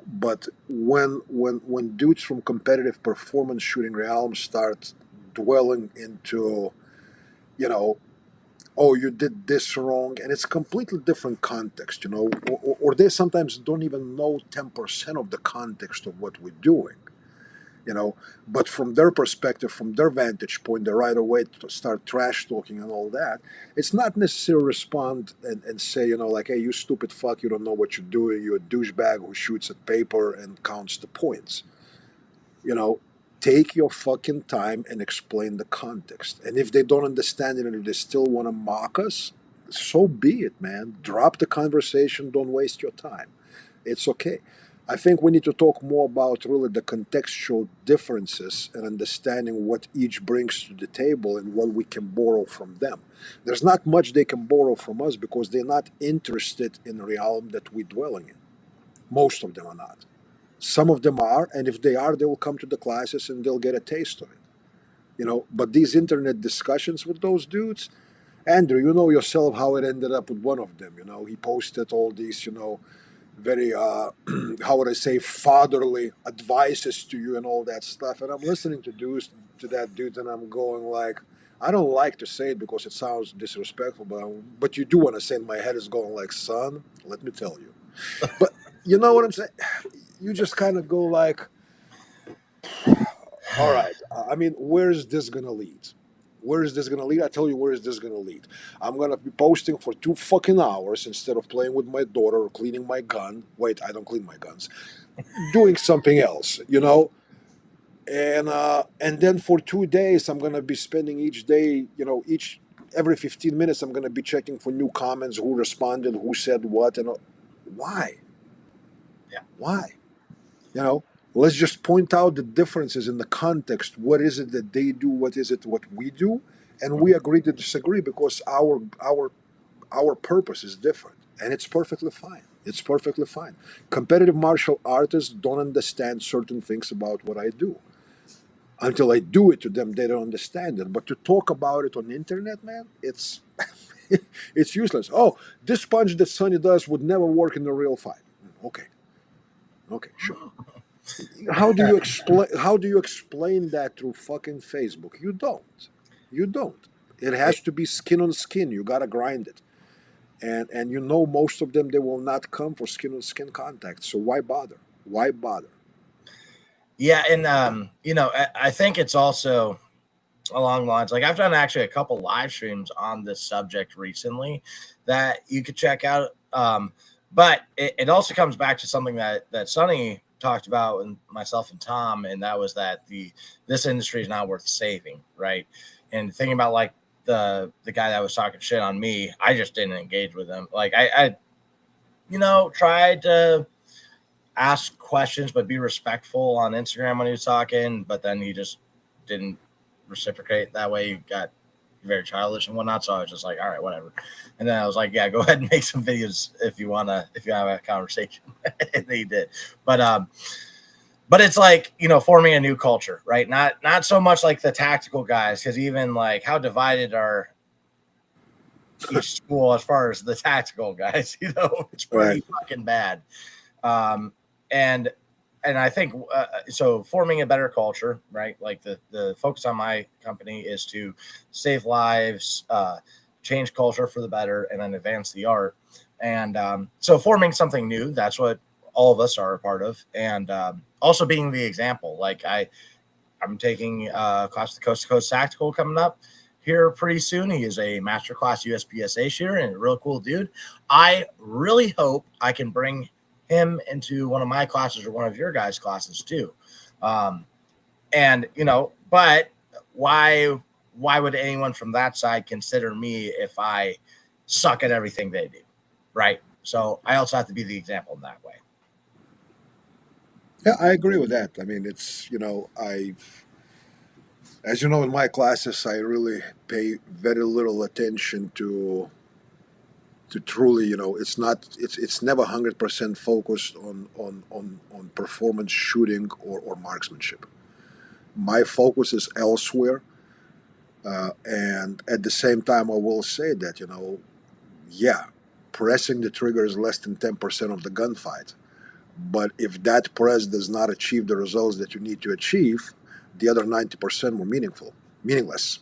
but when dudes from competitive performance shooting realms start dwelling into, you know oh, you did this wrong, and it's completely different context, or they sometimes don't even know 10% of the context of what we're doing, but from their perspective, from their vantage point, they right away to start trash talking and all that. It's not necessarily respond and say, like, hey, you stupid fuck, you don't know what you're doing, you're a douchebag who shoots at paper and counts the points. you know Take your fucking time and explain the context. And if they don't understand it and if they still want to mock us, so be it, man. Drop the conversation, don't waste your time. It's okay. I think we need to talk more about really the contextual differences and understanding what each brings to the table and what we can borrow from them. There's not much they can borrow from us because they're not interested in the realm that we're dwelling in. Most of them are not. Some of them are, and if they are, they will come to the classes and they'll get a taste of it. But these internet discussions with those dudes, Andrew, you know yourself how it ended up with one of them. He posted all these, very, how would I say, fatherly advices to you and all that stuff. And I'm listening to that dude, and I'm going like, I don't like to say it because it sounds disrespectful, but you do want to say it. My head is going like, son, let me tell you. But you know what I'm saying? You just kind of go like, all right, I mean, where is this going to lead? Where is this going to lead? I tell you, where is this going to lead? I'm going to be posting for 2 fucking hours instead of playing with my daughter or cleaning my gun. Wait, I don't clean my guns. Doing something else, And then for 2 days, I'm going to be spending each day, every 15 minutes, I'm going to be checking for new comments, who responded, who said what, and why? Yeah. Why? Let's just point out the differences in the context. What is it that they do? What is it what we do? And we agree to disagree because our purpose is different, and it's perfectly fine. It's perfectly fine. Competitive martial artists don't understand certain things about what I do. Until I do it to them, they don't understand it. But to talk about it on the internet, man, it's it's useless. Oh, this punch that Sonny does would never work in a real fight. Okay, sure. How do you explain that through fucking Facebook? You don't. It has to be skin on skin. You gotta grind it. And most of them, they will not come for skin on skin contact. So why bother? Yeah, and I think it's also along the lines, like, I've done actually a couple live streams on this subject recently that you could check out. But it also comes back to something that Sonny talked about, and myself and Tom, and that was that this industry is not worth saving, right? And thinking about like the guy that was talking shit on me, I just didn't engage with him. Like I tried to ask questions but be respectful on Instagram when he was talking, but then he just didn't reciprocate that way. You got very childish and whatnot. So I was just like, all right, whatever. And then I was like, yeah, go ahead and make some videos if you have a conversation. And they did. But it's like, forming a new culture, right? Not so much like the tactical guys, because even like how divided are each school as far as the tactical guys, it's pretty fucking bad. And I think so forming a better culture, right? Like the focus on my company is to save lives, change culture for the better, and then advance the art. And so forming something new, that's what all of us are a part of. And also being the example. Like I'm taking a class, the Coast to Coast Tactical, coming up here pretty soon. He is a master class USPSA shooter and a real cool dude. I really hope I can bring him into one of my classes or one of your guys' classes too. And but why would anyone from that side consider me if I suck at everything they do, right? So I also have to be the example in that way. Yeah, I agree with that. I mean, it's, as you know, in my classes, I really pay very little attention to truly, it's never 100% focused on performance shooting or marksmanship. My focus is elsewhere, and at the same time, I will say that yeah, pressing the trigger is less than 10% of the gunfight. But if that press does not achieve the results that you need to achieve, the other 90% were meaningless.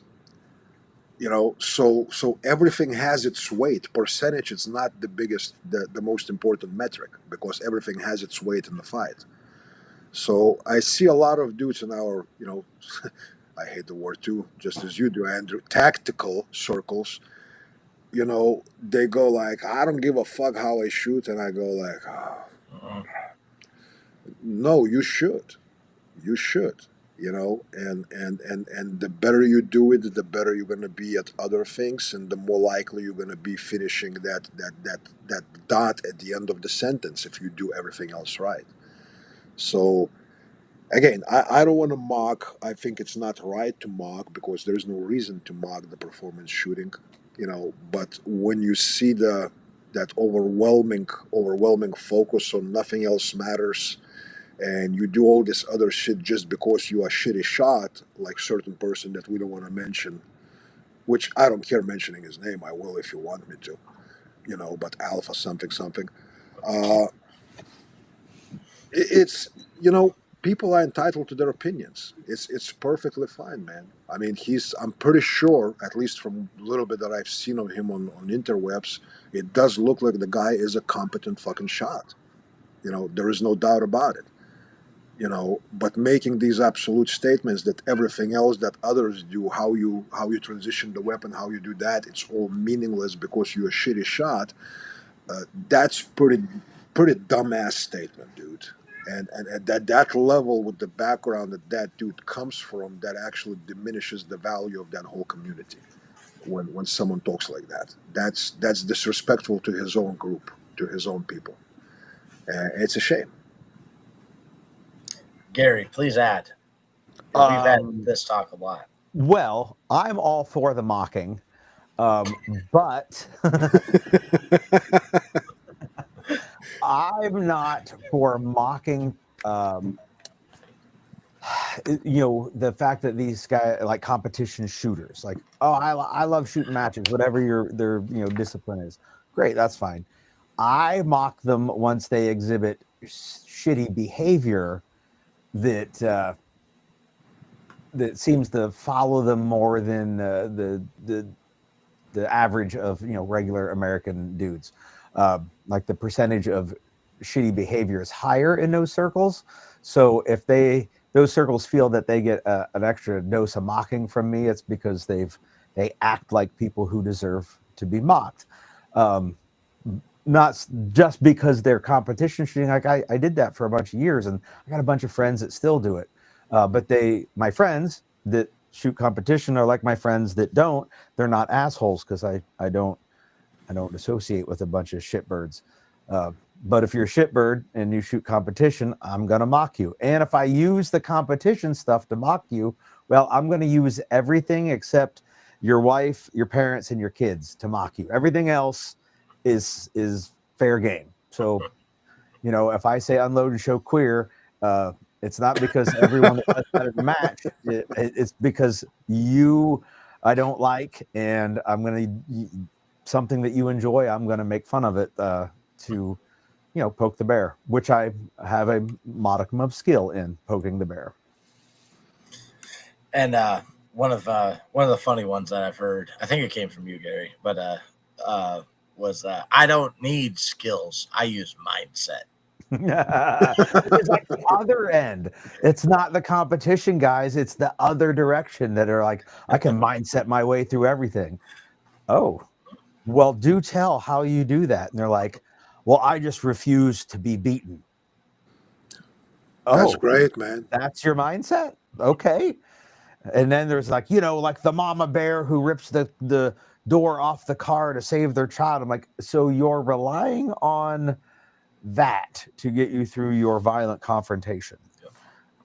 So everything has its weight. Percentage is not the most important metric, because everything has its weight in the fight. So I see a lot of dudes in our, I hate the word too, just as you do, Andrew, tactical circles. They go like, I don't give a fuck how I shoot, and I go like, oh, no, you should. You should. And the better you do it, the better you're going to be at other things, and the more likely you're going to be finishing that dot at the end of the sentence if you do everything else right. So again, I don't want to mock. I think it's not right to mock, because there's no reason to mock the performance shooting. But when you see that overwhelming focus on nothing else matters, and you do all this other shit just because you are shitty shot, like certain person that we don't want to mention, which I don't care mentioning his name. I will if you want me to, but Alpha something something. It's people are entitled to their opinions. It's perfectly fine, man. I mean, I'm pretty sure, at least from a little bit that I've seen of him on interwebs, it does look like the guy is a competent fucking shot. There is no doubt about it. But making these absolute statements that everything else that others do, how you transition the weapon, how you do that, it's all meaningless because you're a shitty shot. That's pretty dumbass statement, dude. And at that level, with the background that dude comes from, that actually diminishes the value of that whole community. When someone talks like that, that's disrespectful to his own group, to his own people. It's a shame. Gary, please add. We've had this talk a lot. Well, I'm all for the mocking, but I'm not for mocking. The fact that these guys like competition shooters, like, oh, I love shooting matches, whatever their discipline is. Great, that's fine. I mock them once they exhibit shitty behavior that seems to follow them more than the average of regular American dudes. Like the percentage of shitty behavior is higher in those circles. So if those circles feel that they get an extra dose of mocking from me, it's because they act like people who deserve to be mocked. Not just because they're competition shooting. Like I did that for a bunch of years, and I got a bunch of friends that still do it. But my friends that shoot competition are like my friends that don't. They're not assholes, because I don't associate with a bunch of shitbirds. But if you're a shitbird and you shoot competition, I'm gonna mock you. And if I use the competition stuff to mock you, well, I'm gonna use everything except your wife, your parents, and your kids to mock you. Everything else is fair game. So, you know, if I say unload and show queer, it's not because everyone that does that in the match. It's because I don't like, and I'm going to something that you enjoy. I'm going to make fun of it to, you know, poke the bear, which I have a modicum of skill in poking the bear. And one of the funny ones that I've heard, I think it came from you, Gary, but was I don't need skills. I use mindset. It's like the other end. It's not the competition guys. It's the other direction that are like, I can mindset my way through everything. Oh, well, do tell how you do that. And they're like, well, I just refuse to be beaten. That's Oh, great, man. that's your mindset? Okay. And then there's like, you know, like the mama bear who rips the door off the car to save their child. I'm like, so you're relying on that to get you through your violent confrontation.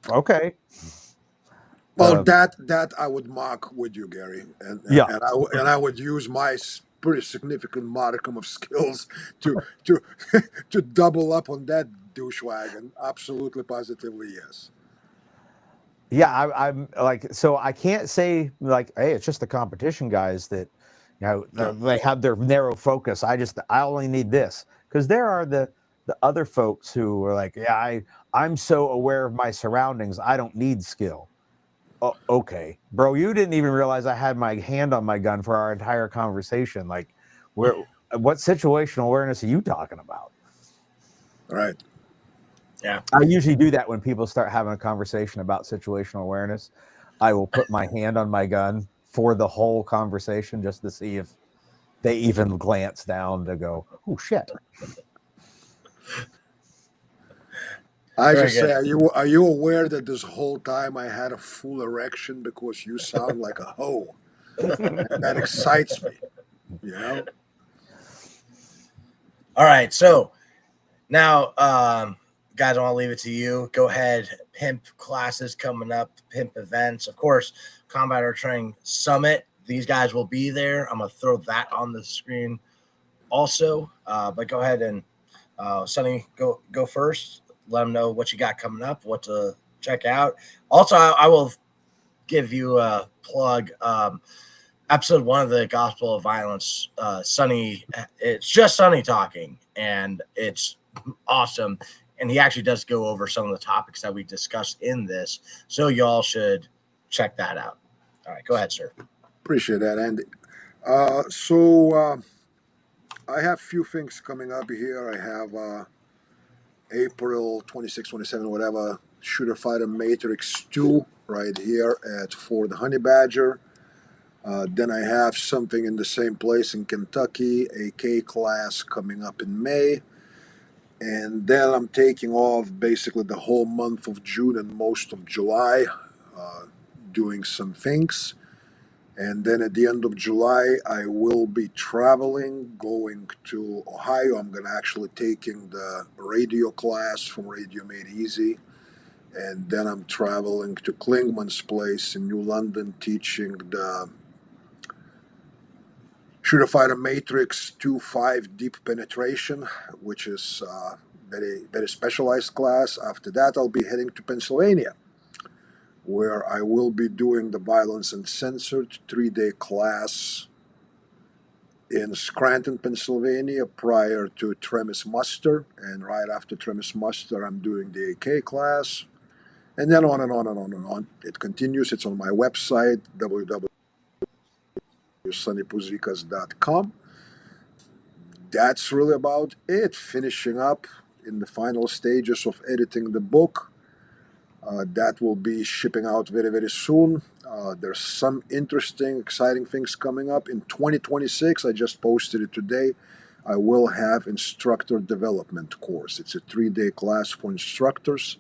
Okay. Well, that I would mock with you, Gary, Yeah. and I would use my pretty significant modicum of skills to to double up on that douchewag, absolutely, positively, yes. Yeah, I'm like, so I can't say like, hey, it's just the competition guys that, you know, they have their narrow focus. I only need this, because there are the other folks who are like, yeah, I'm so aware of my surroundings, I don't need skill. Oh, okay, bro, you didn't even realize I had my hand on my gun for our entire conversation. Like, what situational awareness are you talking about? Right. Yeah. I usually do that when people start having a conversation about situational awareness. I will put my hand on my gun for the whole conversation just to see if they even glance down to go, oh shit. I Very just say, good. are you aware that this whole time I had a full erection because you sound like a hoe? And that excites me, you know? All right, so now, guys, I want to leave it to you. Go ahead, pimp classes coming up, pimp events. Of course, Combat Air Training Summit. These guys will be there. I'm going to throw that on the screen also. But go ahead and Sonny, go first. Let them know what you got coming up, what to check out. Also, I will give you a plug. Episode 1 of the Gospel of Violence, Sonny, it's just Sonny talking, and it's awesome. And he actually does go over some of the topics that we discussed in this. So y'all should check that out. All right, go ahead, sir. Appreciate that, Andy. So I have a few things coming up here. I have April 26, 27, whatever, Shooter Fighter Matrix 2 right here for the Honey Badger. Then I have something in the same place in Kentucky, a K class coming up in May. And then I'm taking off basically the whole month of June and most of July, doing some things. And then at the end of July, I will be traveling, going to Ohio. I'm going to actually taking the radio class from Radio Made Easy. And then I'm traveling to Klingman's place in New London, teaching the Shooter Fighter Matrix 2.5 Deep Penetration, which is very, very specialized class. After that, I'll be heading to Pennsylvania, where I will be doing the Violence Uncensored 3-day class in Scranton, Pennsylvania, prior to Tremis muster. And right after Tremis muster, I'm doing the AK class. And then on and on and on and on. It continues. It's on my website, www.sonnypuzikas.com. That's really about it. Finishing up in the final stages of editing the book. That will be shipping out very, very soon. There's some interesting, exciting things coming up. In 2026, I just posted it today, I will have instructor development course. It's a 3-day class for instructors,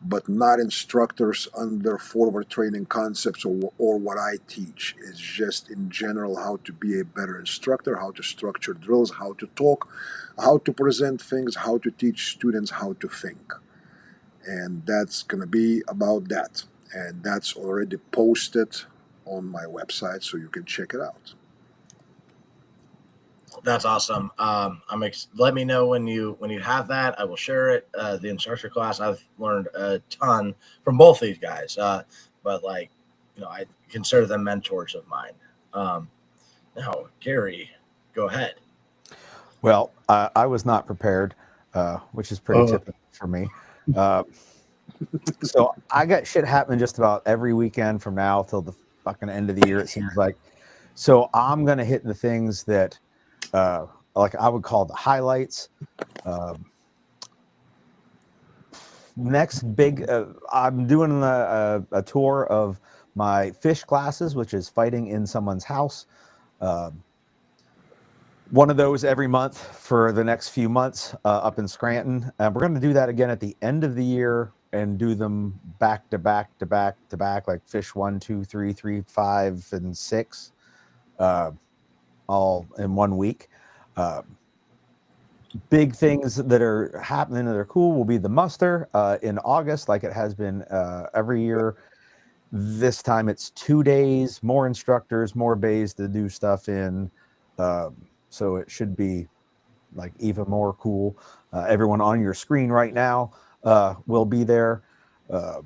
but not instructors under forward training concepts or what I teach. It's just in general how to be a better instructor, how to structure drills, how to talk, how to present things, how to teach students how to think. And that's going to be about that. And that's already posted on my website, so you can check it out. That's awesome. Let me know when you have that. I will share it. The instructor class, I've learned a ton from both these guys. But like, I consider them mentors of mine. Now, Gary, go ahead. Well, I was not prepared, which is pretty typical for me. So I got shit happening just about every weekend from now till the fucking end of the year, it seems like. So I'm going to hit the things that, like I would call the highlights. Next big, I'm doing a tour of my fish classes, which is fighting in someone's house. One of those every month for the next few months up in Scranton. We're going to do that again at the end of the year and do them back to back to back to back, like fish 1, 2, 3, 3, 5, and 6, all in 1 week. Big things that are happening that are cool will be the muster in August, like it has been every year. This time it's 2 days, more instructors, more bays to do stuff in. So it should be like even more cool. Everyone on your screen right now will be there. Well,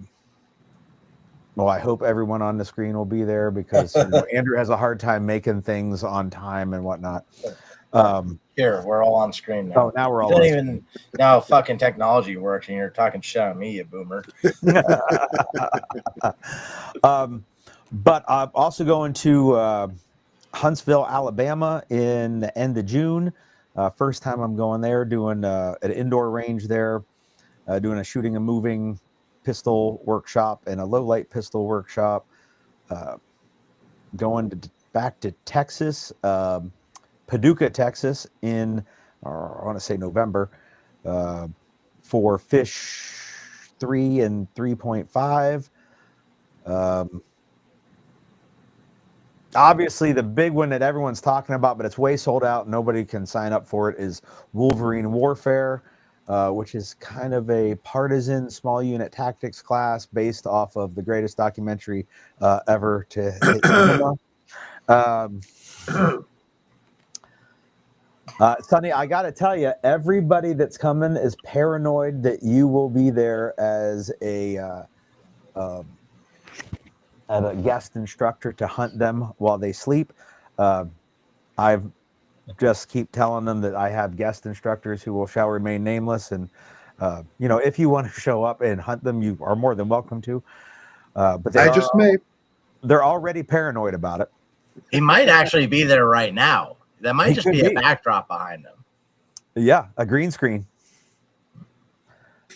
I hope everyone on the screen will be there because Andrew has a hard time making things on time and whatnot. Here, we're all on screen now. Oh, now we're all on screen. Now fucking technology works and you're talking shit on me, you boomer. But I'm also going to Huntsville, Alabama in the end of June. First time I'm going there, doing an indoor range there, doing a shooting and moving pistol workshop and a low light pistol workshop. Going back to Texas, Paducah, Texas in, I want to say November, for fish 3 and 3.5. Obviously, the big one that everyone's talking about, but it's way sold out. Nobody can sign up for it, is Wolverine Warfare, which is kind of a partisan small unit tactics class based off of the greatest documentary ever to hit cinema. Sonny, I got to tell you, everybody that's coming is paranoid that you will be there as a guest instructor to hunt them while they sleep. I've just keep telling them that I have guest instructors who shall remain nameless. And, if you want to show up and hunt them, you are more than welcome to. But they're already paranoid about it. He might actually be there right now. That might just be a backdrop behind them. Yeah, a green screen.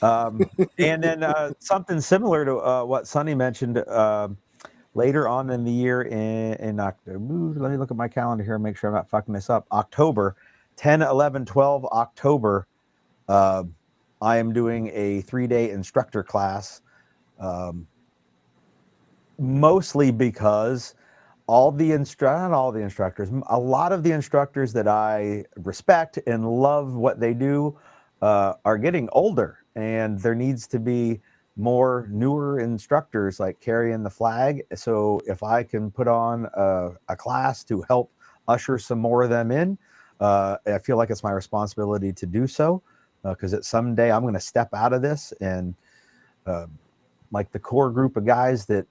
And then something similar to what Sonny mentioned later on in the year in October. Let me look at my calendar here and make sure I'm not fucking this up. October 10, 11, 12 October. I am doing a 3-day instructor class. Mostly because a lot of the instructors that I respect and love what they do are getting older, and there needs to be more newer instructors like carrying the flag. So if I can put on a class to help usher some more of them in, I feel like it's my responsibility to do so, because at someday I'm going to step out of this, and like the core group of guys that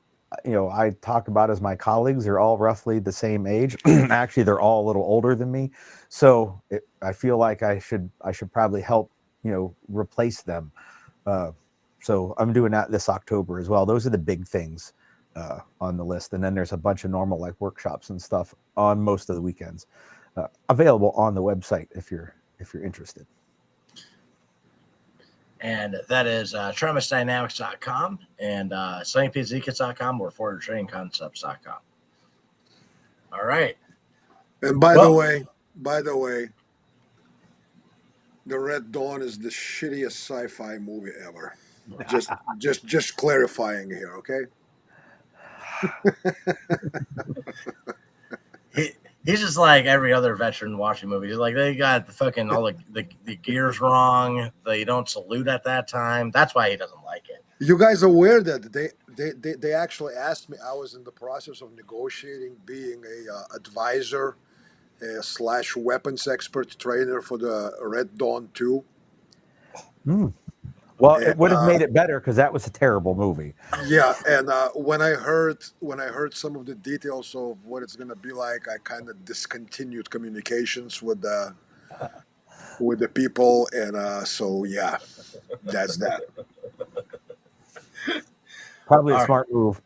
I talk about as my colleagues are all roughly the same age. Actually, they're all a little older than me. So I feel like I should probably help, replace them. So I'm doing that this October as well. Those are the big things on the list. And then there's a bunch of normal like workshops and stuff on most of the weekends available on the website if you're interested. And that is TremisDynamics.com and SonnyPuzikas.com or ForwardTrainingConcepts.com. All right. And by the way, The Red Dawn is the shittiest sci-fi movie ever. Just clarifying here, okay? He's just like every other veteran watching movies. Like they got the fucking all the gears wrong. They don't salute at that time. That's why he doesn't like it. You guys are aware that they actually asked me. I was in the process of negotiating being a advisor slash weapons expert trainer for the Red Dawn 2. Well, it And, would have made it better because that was a terrible movie. yeah, and when I heard some of the details of what it's gonna be like, I kind of discontinued communications with the people, and so yeah, that's that. Probably a All right. smart move.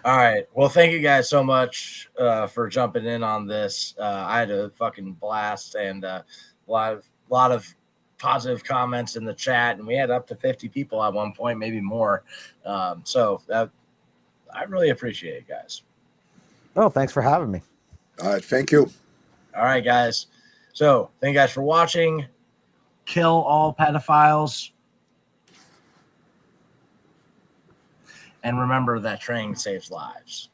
All right. Well, thank you guys so much for jumping in on this. I had a fucking blast and a lot of positive comments in the chat, and we had up to 50 people at one point, maybe more. So I really appreciate it, guys. Oh, thanks for having me. All right, thank you. All right, guys. So thank you guys for watching. Kill all pedophiles. And remember that training saves lives.